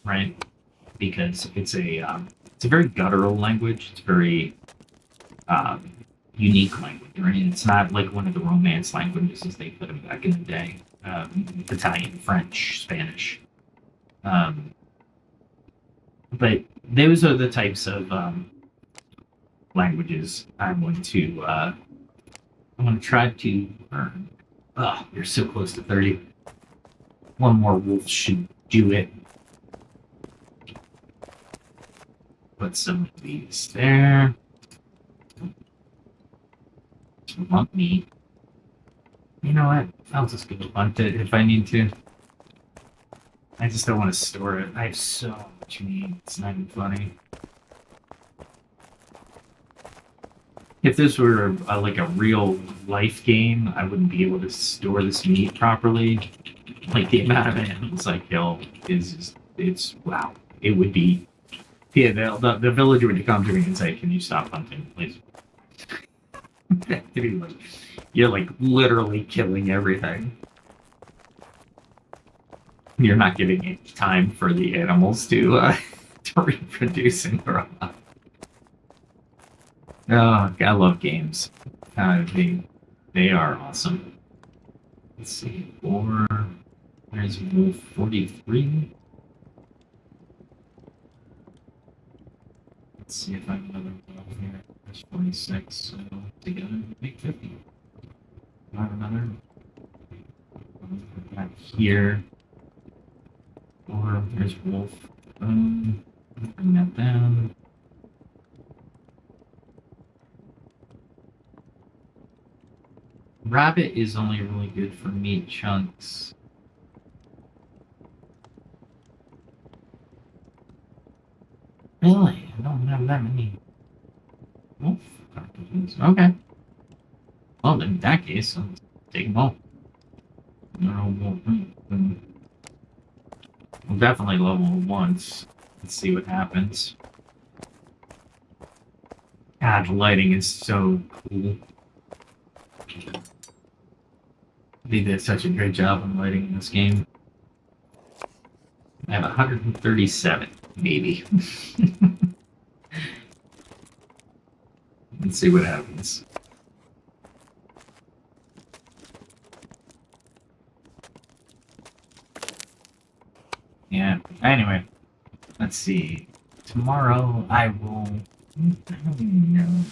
right? Because it's a very guttural language. It's very um, unique language, right? It's not like one of the Romance languages as they put them back in the day. Italian, French, Spanish. Um, but those are the types of languages I want to try to learn. Oh, you're so close to 30. One more wolf should do it. Put some of these there. Lump meat. You know what? I'll just go hunt it if I need to. I just don't want to store it. I have so much meat. It's not even funny. If this were like a real life game, I wouldn't be able to store this meat properly. Like the amount of animals I kill is just, it's wow. It would be, yeah. The villager would come to me and say, "Can you stop hunting, please?" Like, you're like literally killing everything. You're not giving any time for the animals to to reproduce and grow up. Oh, I love games. They are awesome. Let's see, there's Wolf 43. Let's see if I have another Wolf here. There's 46, so together make 50. Do I have another? Back here. Or there's Wolf. Bring that down. Rabbit is only really good for meat chunks. Really? I don't have that many wolf cartridges. Okay. Well, in that case, I'll take them all. We'll definitely level once. Let's see what happens. God, the lighting is so cool. They did such a great job on lighting in this game. I have 137, maybe. Let's see what happens. Yeah, anyway, let's see. Tomorrow I will. I don't even know.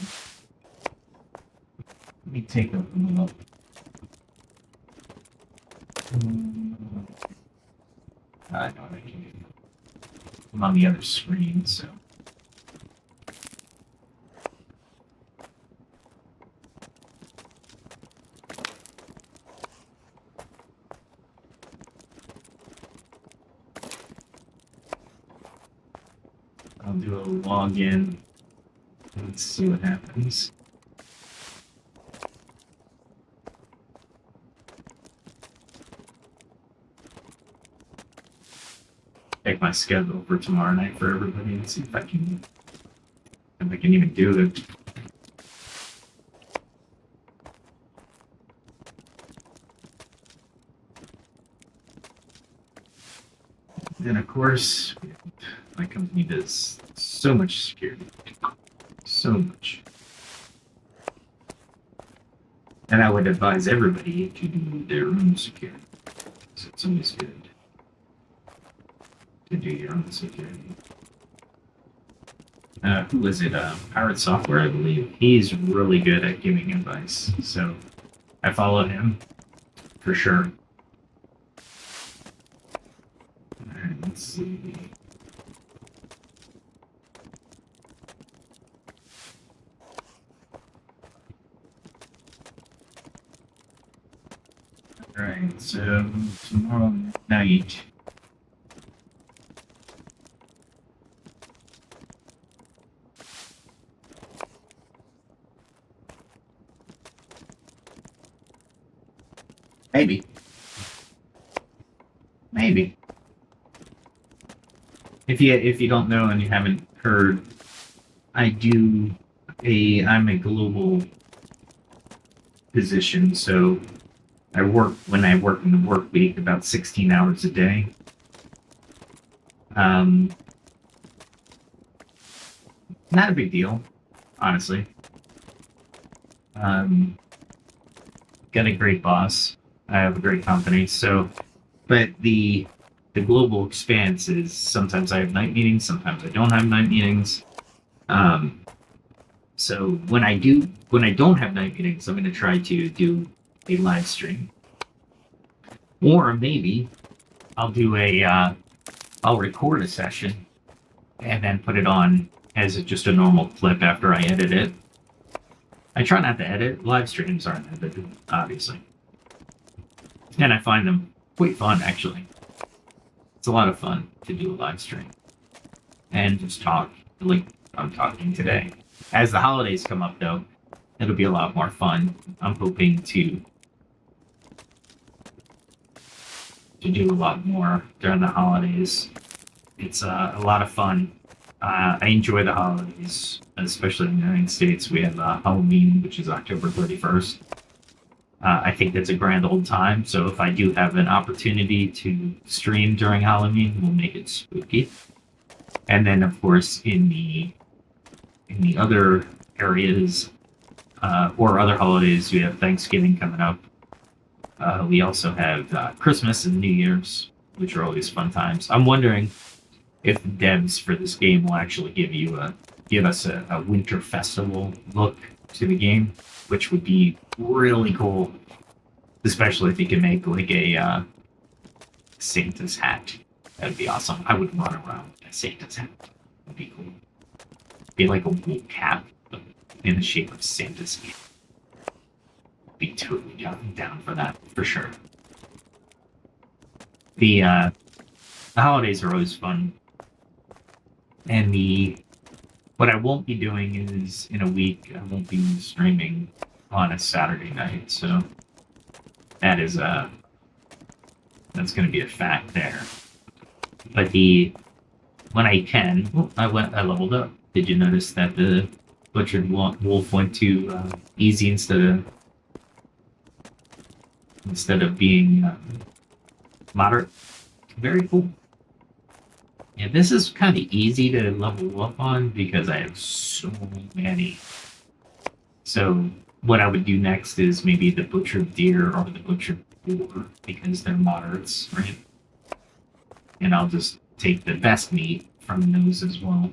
Let me take a look. I know what I can do. I'm on the other screen, so. I'll do a login. Let's see what happens. Check my schedule for tomorrow night for everybody and see if I can even do it. And of course, my company does so much security. So much. And I would advise everybody to do their own security. So it's always good to do your own security. who was it? Pirate Software, I believe. He's really good at giving advice, so I follow him for sure. All right, let's see. All right, so tomorrow night. Maybe. Maybe. If you don't know and you haven't heard, I'm a global position, so when I work in the work week about 16 hours a day. Not a big deal, honestly. Got a great boss. I have a great company, so but the global expanse is sometimes I have night meetings, sometimes I don't have night meetings. So when I don't have night meetings, I'm going to try to do a live stream, or maybe I'll do I'll record a session and then put it on as just a normal clip after I edit it. I try not to edit. Live streams aren't edited, obviously, and I find them quite fun actually. It's a lot of fun to do a live stream and just talk like I'm talking today. As the holidays come up, though, it'll be a lot more fun. I'm hoping to do a lot more during the holidays. It's a lot of fun. I enjoy the holidays, especially in the United States. We have Halloween, which is October 31st. I think that's a grand old time. So if I do have an opportunity to stream during Halloween, we'll make it spooky. And then, of course, in the other areas or other holidays, we have Thanksgiving coming up. We also have Christmas and New Year's, which are always fun times. I'm wondering if the devs for this game will actually give us a winter festival look to the game, which would be really cool, especially if you can make like a Santa's hat. That'd be awesome. I would run around with a Santa's hat. That'd be cool. Be like a wool cap in the shape of Santa's hat. Be totally down for that, for sure. The holidays are always fun. And what I won't be doing is in a week, I won't be streaming on a Saturday night. So that's going to be a fact there. But when I can, I leveled up. Did you notice that the butchered wolf went to easy instead of being moderate? Very cool. Yeah, this is kind of easy to level up on because I have so many. So what I would do next is maybe the butchered deer or the butchered boar because they're moderates, right? And I'll just take the best meat from those as well.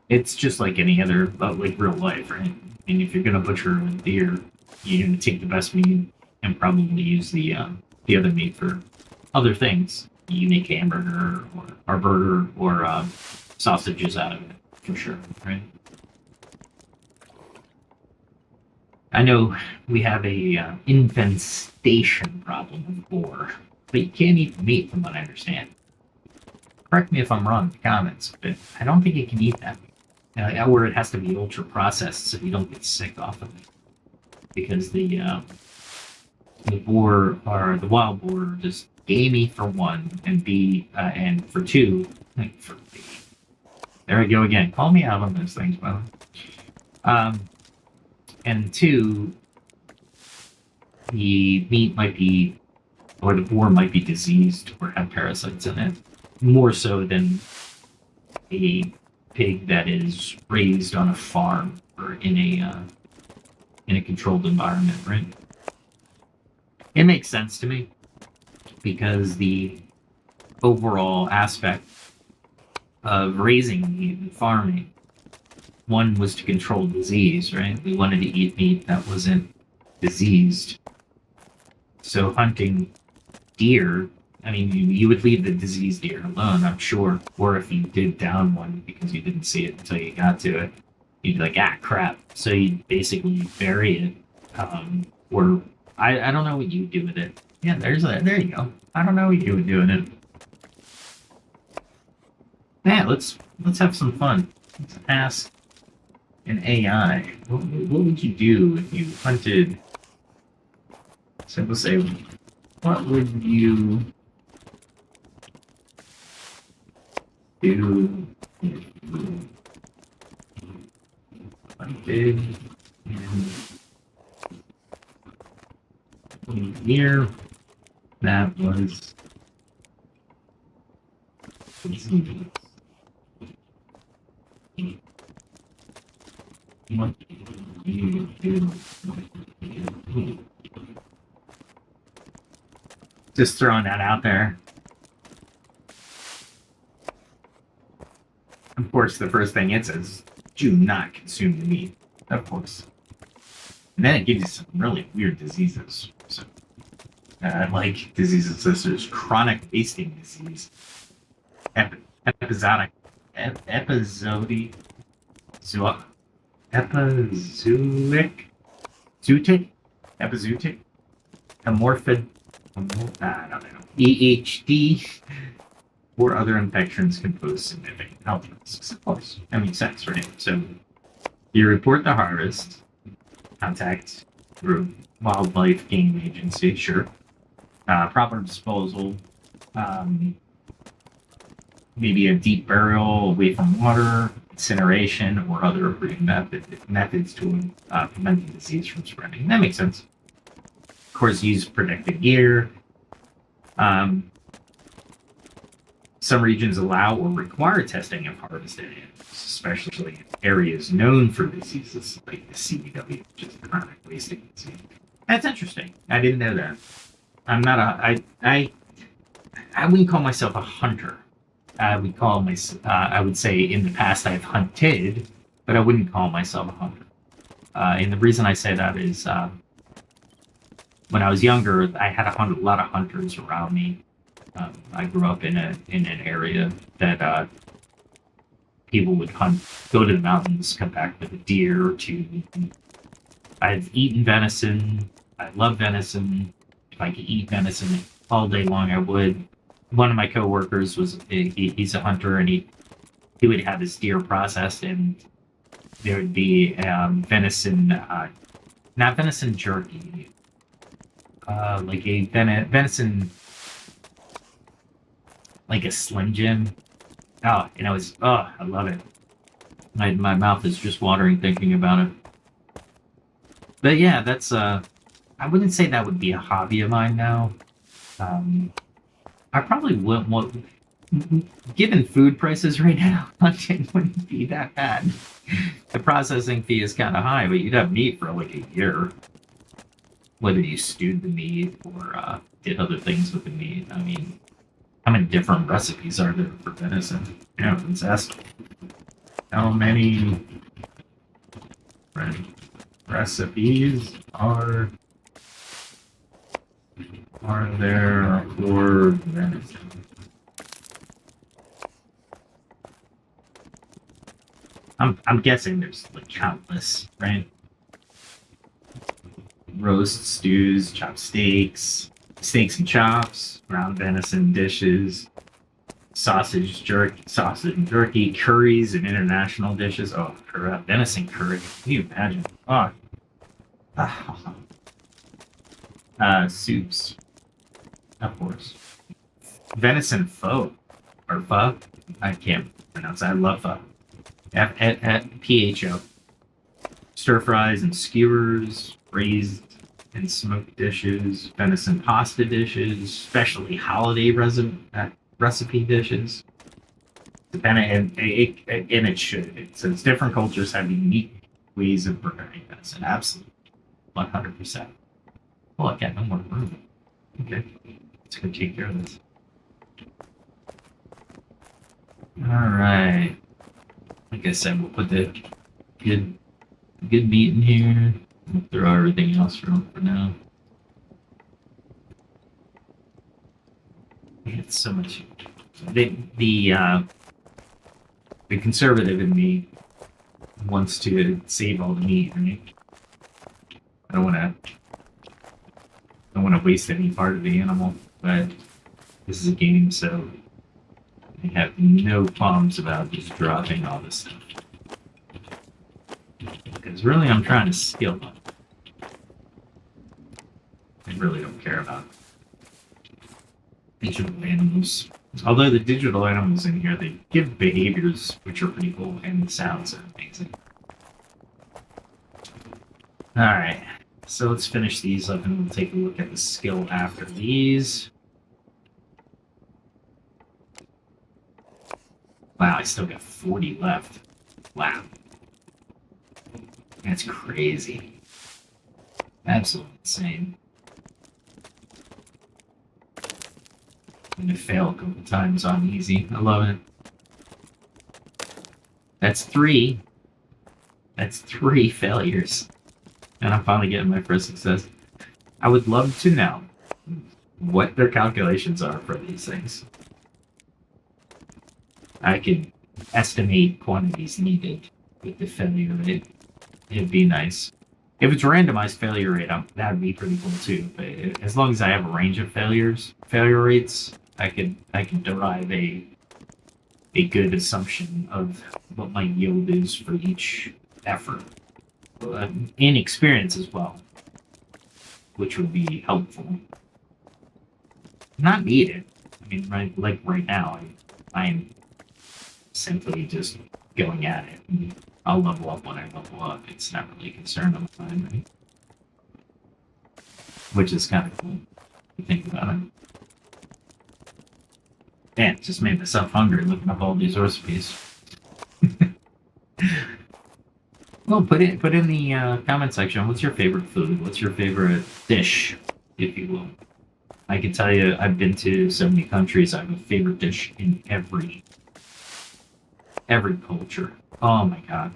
It's just like any other, like real life, right? I mean, if you're gonna butcher a deer, you're gonna take the best meat and probably use the other meat for other things. You make hamburger or burger or sausages out of it, for sure, right? I know we have a infestation problem with boar, but you can't eat the meat from what I understand. Correct me if I'm wrong in the comments, but I don't think you can eat that. Or it has to be ultra processed so you don't get sick off of it. Because the boar or the wild boar are just gamey for one, and for two, there we go again. Call me out on those things, by the way. And two, the meat might be, or the boar might be diseased or have parasites in it, more so than a pig that is raised on a farm, or in a controlled environment, right? It makes sense to me because the overall aspect of raising meat and farming, one was to control disease, right? We wanted to eat meat that wasn't diseased. So hunting deer, I mean, you would leave the diseased deer alone, I'm sure. Or if you did down one because you didn't see it until you got to it, you'd be like, ah, crap. So you'd basically bury it. Or I don't know what you do with it. Yeah, there you go. I don't know what you would do with it. Yeah, let's have some fun. Let's ask an AI. What would you do if you hunted? So we'll say, what would you do if you hunted in a year that was disease? What do you do? Just throwing that out there. Of course, the first thing it says, do not consume the meat. Of course. And then it gives you some really weird diseases. So, like diseases such as chronic wasting disease, episodic, episodic, epizootic, amorphid, I don't know, EHD, or other infections can pose significant health risks. Of course, that makes sense, right? So you report the harvest, contact through wildlife game agency, sure. Proper disposal, maybe a deep burial away from water, incineration, or other approved methods to prevent the disease from spreading. That makes sense. Of course, use protective gear. Some regions allow or require testing of harvested animals, especially in areas known for diseases like the CBW, which is chronic wasting disease. That's interesting. I didn't know that. I'm not a. I wouldn't call myself a hunter. I would say in the past I've hunted, but I wouldn't call myself a hunter. And the reason I say that is when I was younger, I had a lot of hunters around me. I grew up in an area that people would hunt, go to the mountains, come back with a deer or two. I've eaten venison. I love venison. If I could eat venison all day long, I would. One of my coworkers he's a hunter, and he would have his deer processed, and there would be venison, not venison jerky, like a venison, like a Slim Jim. Oh, and I love it. My mouth is just watering thinking about it. But yeah, that's I wouldn't say that would be a hobby of mine now. I probably wouldn't want, given food prices right now, hunting wouldn't be that bad. The processing fee is kind of high, but you'd have meat for like a year. Whether you stewed the meat or did other things with the meat. I mean, how many different recipes are there for venison? Yeah, let's ask how many recipes are there for venison? I'm guessing there's like countless, right? Roast, stews, chopped steaks, steaks and chops, ground venison dishes, sausage and jerky, curries and international dishes. Oh, venison curry. Can you imagine? Oh. Soups, of course. Venison pho, or pho. I can't pronounce that. I love pho. PHO. Stir fries and skewers, braised and smoked dishes, venison pasta dishes, especially holiday recipe dishes. Depending, and it should. Since different cultures have unique ways of preparing this. And absolutely, 100%. Oh, I got no more room. Okay, let's go take care of this. All right. Like I said, we'll put the good meat in here. We'll throw everything else for now. It's so much. The conservative in me wants to save all the meat, right? I don't want to waste any part of the animal, but this is a game, so I have no qualms about just dropping all this stuff. Because really, I'm trying to skill up. I really don't care about digital animals. Although the digital animals in here, they give behaviors which are pretty cool, and the sounds are amazing. Alright, so let's finish these up and we'll take a look at the skill after these. Wow, I still got 40 left. Wow. That's crazy. Absolutely insane. I'm gonna fail a couple times on easy. I love it. That's 3. That's 3 failures. And I'm finally getting my first success. I would love to know what their calculations are for these things. I could estimate quantities needed with the failure rate. It'd be nice. If it's randomized failure rate, that'd be pretty cool too. But as long as I have a range of failure rates, I can derive a good assumption of what my yield is for each effort, and experience as well, which would be helpful. Not needed. I mean, right now, I'm simply just going at it. And I'll level up when I level up. It's not really a concern of mine, right? Which is kind of cool to think about it. Man, just made myself hungry looking up all these recipes. Well, put in the comment section. What's your favorite food? What's your favorite dish, if you will? I can tell you, I've been to so many countries. I have a favorite dish in every culture. Oh my god,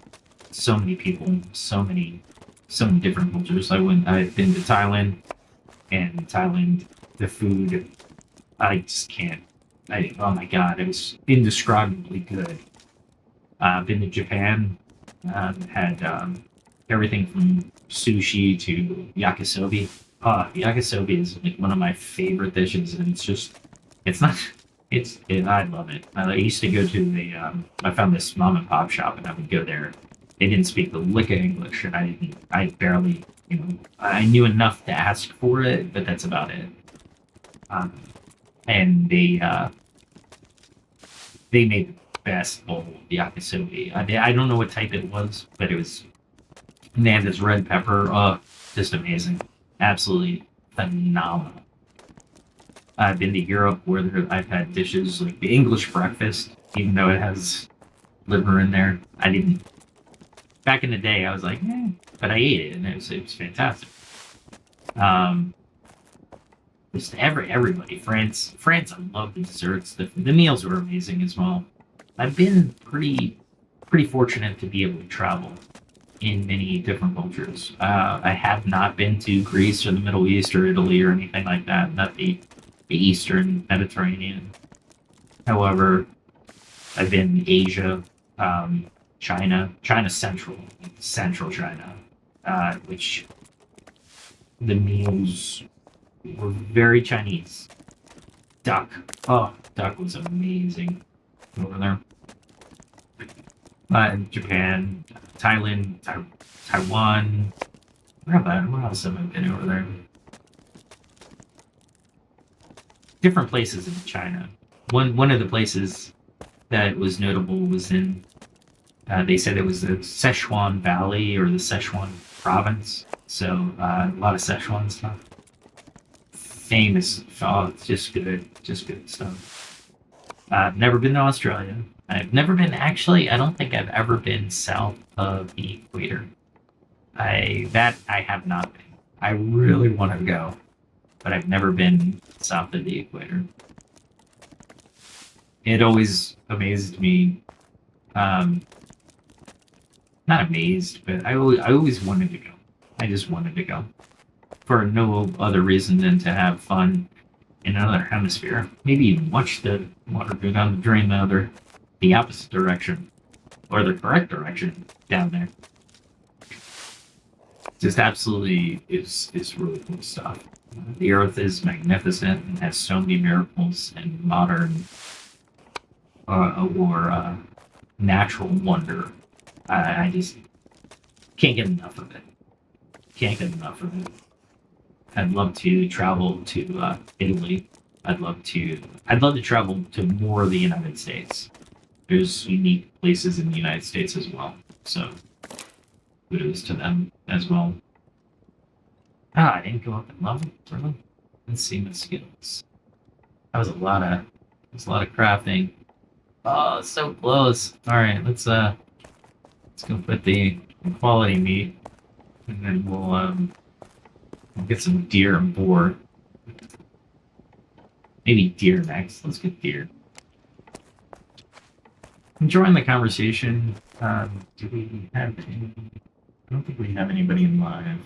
so many people, so many different cultures. I've been to Thailand, and Thailand, the food, I just can't. Oh my god, it was indescribably good. Been to Japan, had everything from sushi to yakisobe. Yakisobe is like one of my favorite dishes, and I love it. I used to go to I found this mom and pop shop, and I would go there. They didn't speak a lick of English, and I barely, I knew enough to ask for it, but that's about it. And they made the best bowl of yakisobe. I don't know what type it was, but it was. And they had this red pepper. Oh, just amazing, absolutely phenomenal. I've been to Europe where I've had dishes like the English breakfast, even though it has liver in there. I didn't. Back in the day, I was like, but I ate it, and it was fantastic. Just everybody. France, I love the desserts. The meals were amazing as well. I've been pretty fortunate to be able to travel in many different cultures. I have not been to Greece or the Middle East or Italy or anything like that. Not the Eastern Mediterranean. However, I've been in Asia, China Central China, which the meals were very Chinese. Duck. Oh, duck was amazing over there. Japan, Thailand, Taiwan. Where else have I been over there? Different places in China. One of the places that was notable was in. They said it was the Sichuan Valley or the Sichuan Province. So a lot of Sichuan stuff. Famous. Oh, it's just good stuff. I've never been to Australia. I've never been, actually, I don't think I've ever been south of the equator. I have not been. I really want to go, but I've never been south of the equator. It always amazed me. Um, Not amazed, but I always wanted to go. I just wanted to go for no other reason than to have fun in another hemisphere. Maybe even watch the water go down the drain the opposite direction, or the correct direction down there. Just absolutely is really cool stuff. The Earth is magnificent and has so many miracles and modern or natural wonder. I just can't get enough of it. Can't get enough of it. I'd love to travel to Italy. I'd love to travel to more of the United States. There's unique places in the United States as well. So kudos to them as well. I didn't go up in level, really. Let's see my skills. That was a lot of crafting. Oh, so close. Alright, let's go put the quality meat, and then we'll get some deer and boar. Maybe deer next. Let's get deer. Enjoying the conversation. Do we have any? I don't think we have anybody in live.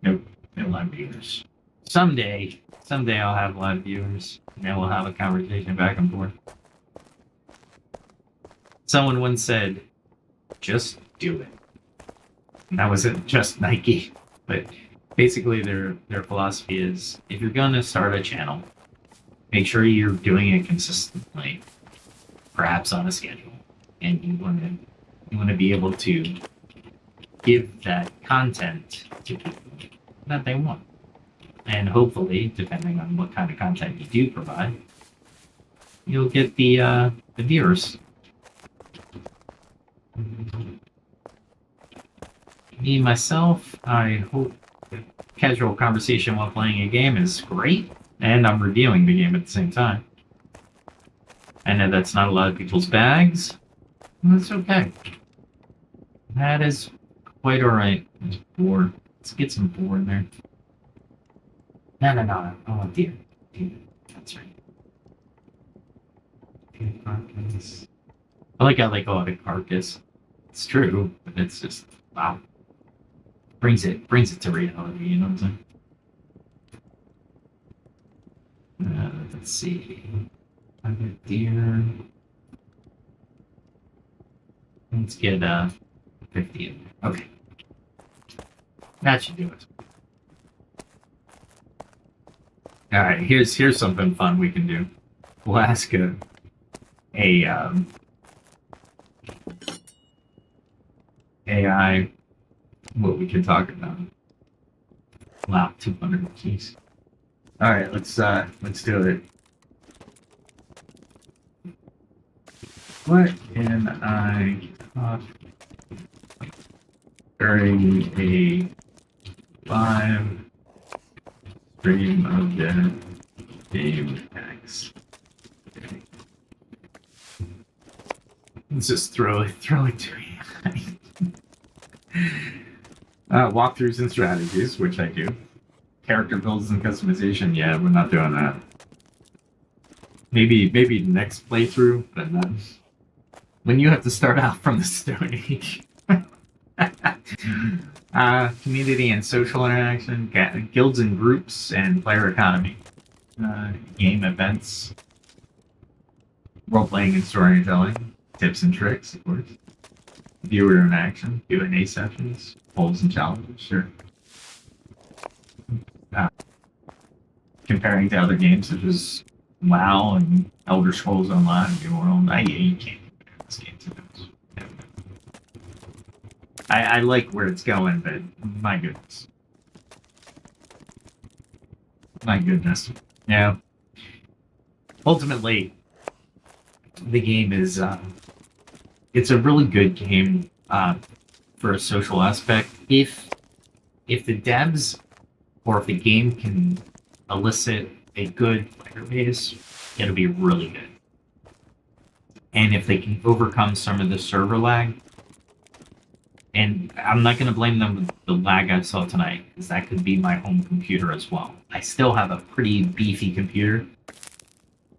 Nope, no live viewers. Someday I'll have live viewers, and then we'll have a conversation back and forth. Someone once said, "Just do it." And that wasn't just Nike, but basically their philosophy is, if you're gonna start a channel, make sure you're doing it consistently, perhaps on a schedule, and you want to be able to give that content to people that they want, and hopefully, depending on what kind of content you do provide, you'll get the viewers. Me myself, I hope casual conversation while playing a game is great, and I'm reviewing the game at the same time. I know that's not a lot of people's bags. That's okay. That is quite alright. There's boar. Let's get some boar in there. No. I want deer. Deer. That's right. Deer carcass. I like how they call it a carcass. It's true, but it's just, wow. Brings it to reality, you know what I'm saying? Let's see. I get deer. Let's get 50 in there. Okay. That should do it. Alright, here's something fun we can do. We'll ask AI what we can talk about. Wow, 200 keys. Alright, let's do it. What can I talk during a live stream of the game Pax? Okay. Let's just throw it to me. Walkthroughs and strategies, which I do. Character builds and customization, yeah, we're not doing that. Maybe next playthrough, but not. When you have to start out from the Stone Age. Community and social interaction, guilds and groups, and player economy. Game events. Role-playing and storytelling. Tips and tricks, of course. Viewer interaction, Q&A sessions, polls and challenges, sure. Comparing to other games such as WoW and Elder Scrolls Online and New World, you can't compare this game to those. I like where it's going, but my goodness. My goodness. Yeah. Ultimately, the game is it's a really good game for a social aspect. If the devs or if the game can elicit a good player base, it'll be really good. And if they can overcome some of the server lag, And I'm not going to blame them with the lag I saw tonight, because that could be my home computer as well. I still have a pretty beefy computer,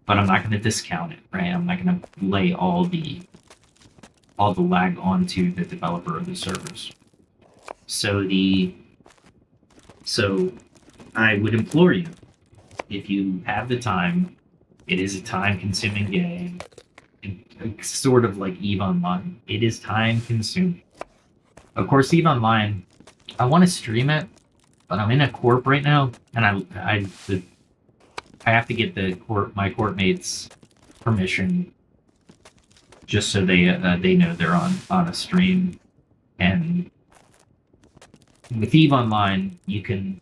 but I'm not going to discount it, right? I'm not going to lay all the lag onto the developer of the servers. So I would implore you, if you have the time, it is a time-consuming game. It's sort of like EVE Online. It is time-consuming. Of course, EVE Online, I want to stream it, but I'm in a corp right now, and I have to get my corp mates' permission, just so they know they're on a stream. And with EVE Online, you can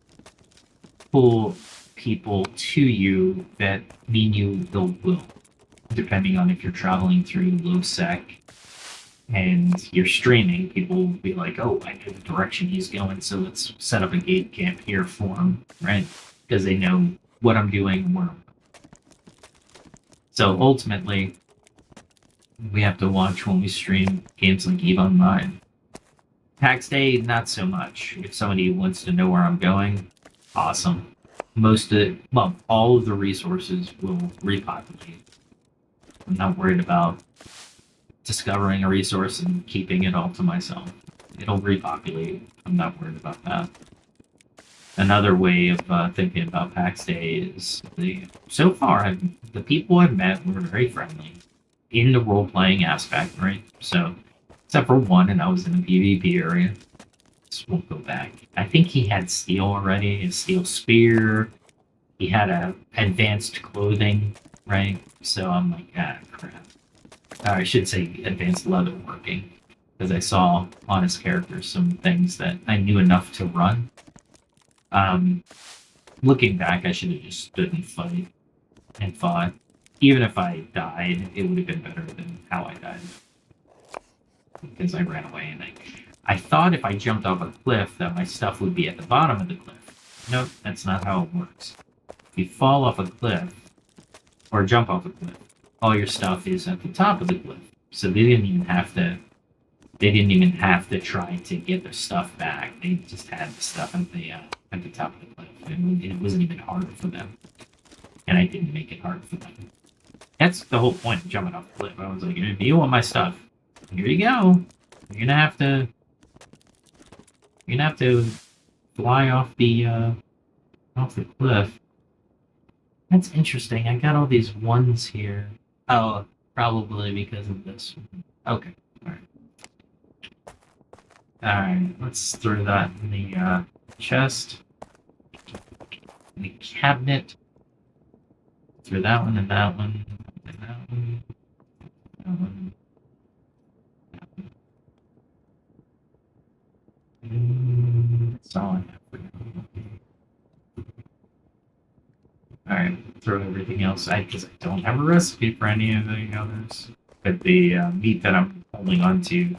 pull people to you that mean you ill will, depending on if you're traveling through low sec and you're streaming. People will be like, oh, I know the direction he's going, so let's set up a gate camp here for him, right? Because they know what I'm doing and where I'm going. So ultimately, we have to watch when we stream games like EVE Online. Pax Dei, not so much. If somebody wants to know where I'm going, awesome. All of the resources will repopulate. I'm not worried about discovering a resource and keeping it all to myself. It'll repopulate. I'm not worried about that. Another way of thinking about Pax Dei is so far the people I've met were very friendly in the role-playing aspect, right? So, except for one, and I was in the PvP area. Won't go back. I think he had steel already, a steel spear. He had a advanced clothing, right? So I'm like, crap. I should say advanced leatherworking, because I saw on his character some things that I knew enough to run. Looking back, I should have just stood and fought. Even if I died, it would have been better than how I died, because I ran away and I thought if I jumped off a cliff that my stuff would be at the bottom of the cliff. Nope, that's not how it works. If you fall off a cliff, or jump off a cliff, all your stuff is at the top of the cliff. So they didn't even have to try to get their stuff back. They just had the stuff at the top of the cliff. It wasn't even hard for them. And I didn't make it hard for them. That's the whole point of jumping off the cliff. I was like, if you want my stuff, here you go. You're gonna have to fly off the cliff. That's interesting. I got all these ones here. Oh, probably because of this. Okay. Alright, let's throw that in the chest. In the cabinet. Throw that one and that one. And that one. That one. That's all I have for now. Alright, throw everything else. Because I don't have a recipe for any of the others. But the meat that I'm holding on to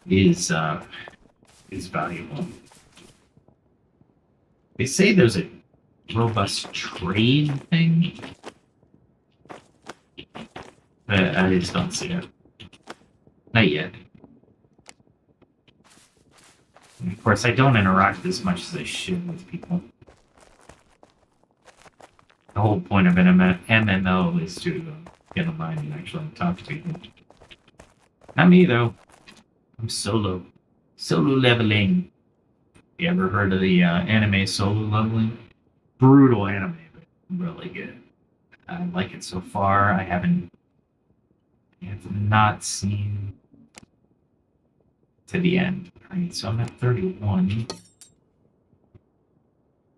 is valuable. They say there's a robust trade thing, but I just don't see it. Not yet. And of course, I don't interact as much as I should with people. The whole point of an MMO is to get online and actually talk to people. Not me, though. I'm solo. Solo leveling. You ever heard of the anime solo leveling? Brutal anime, but really good. I like it so far. I have not seen to the end. Alright, so I'm at 31.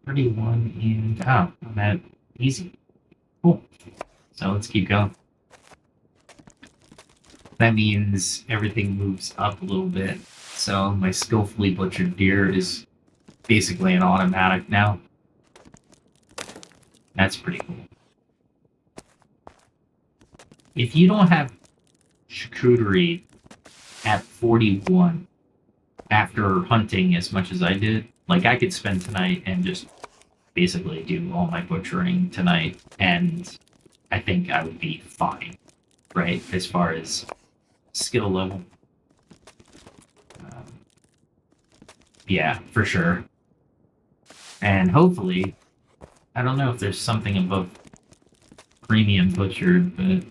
31 and I'm at easy. Cool. So let's keep going. That means everything moves up a little bit. So my skillfully butchered deer is basically an automatic now. That's pretty cool. If you don't have charcuterie at 41 after hunting as much as I did, like I could spend tonight and just basically do all my butchering tonight, and I think I would be fine, right? As far as skill level. Yeah, for sure. And hopefully, I don't know if there's something above premium butchered, but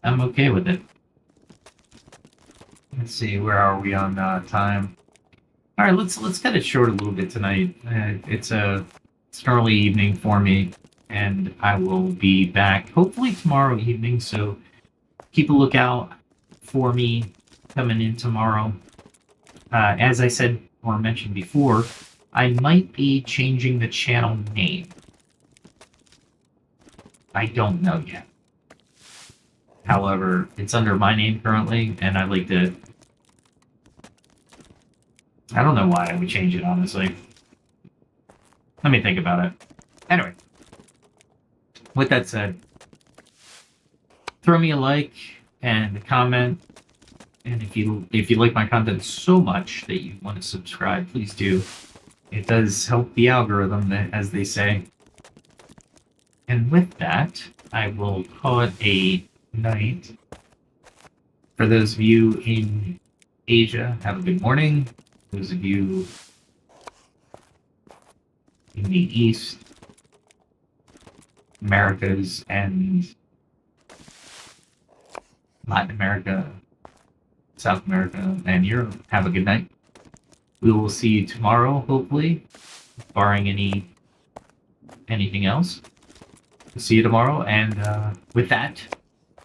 I'm okay with it. Let's see, where are we on time? All right, let's cut it short a little bit tonight. It's an early evening for me, and I will be back hopefully tomorrow evening. So keep a lookout for me coming in tomorrow. As I said or mentioned before, I might be changing the channel name. I don't know yet. However, it's under my name currently, and I like to. I don't know why I would change it, honestly. Let me think about it. Anyway, with that said, throw me a like and a comment. And if you like my content so much that you want to subscribe, please do. It does help the algorithm, as they say. And with that, I will call it a night. For those of you in Asia, have a good morning. Those of you in the East, Americas, and Latin America, South America, and Europe, have a good night. We will see you tomorrow, hopefully, barring anything else. We'll see you tomorrow, and with that,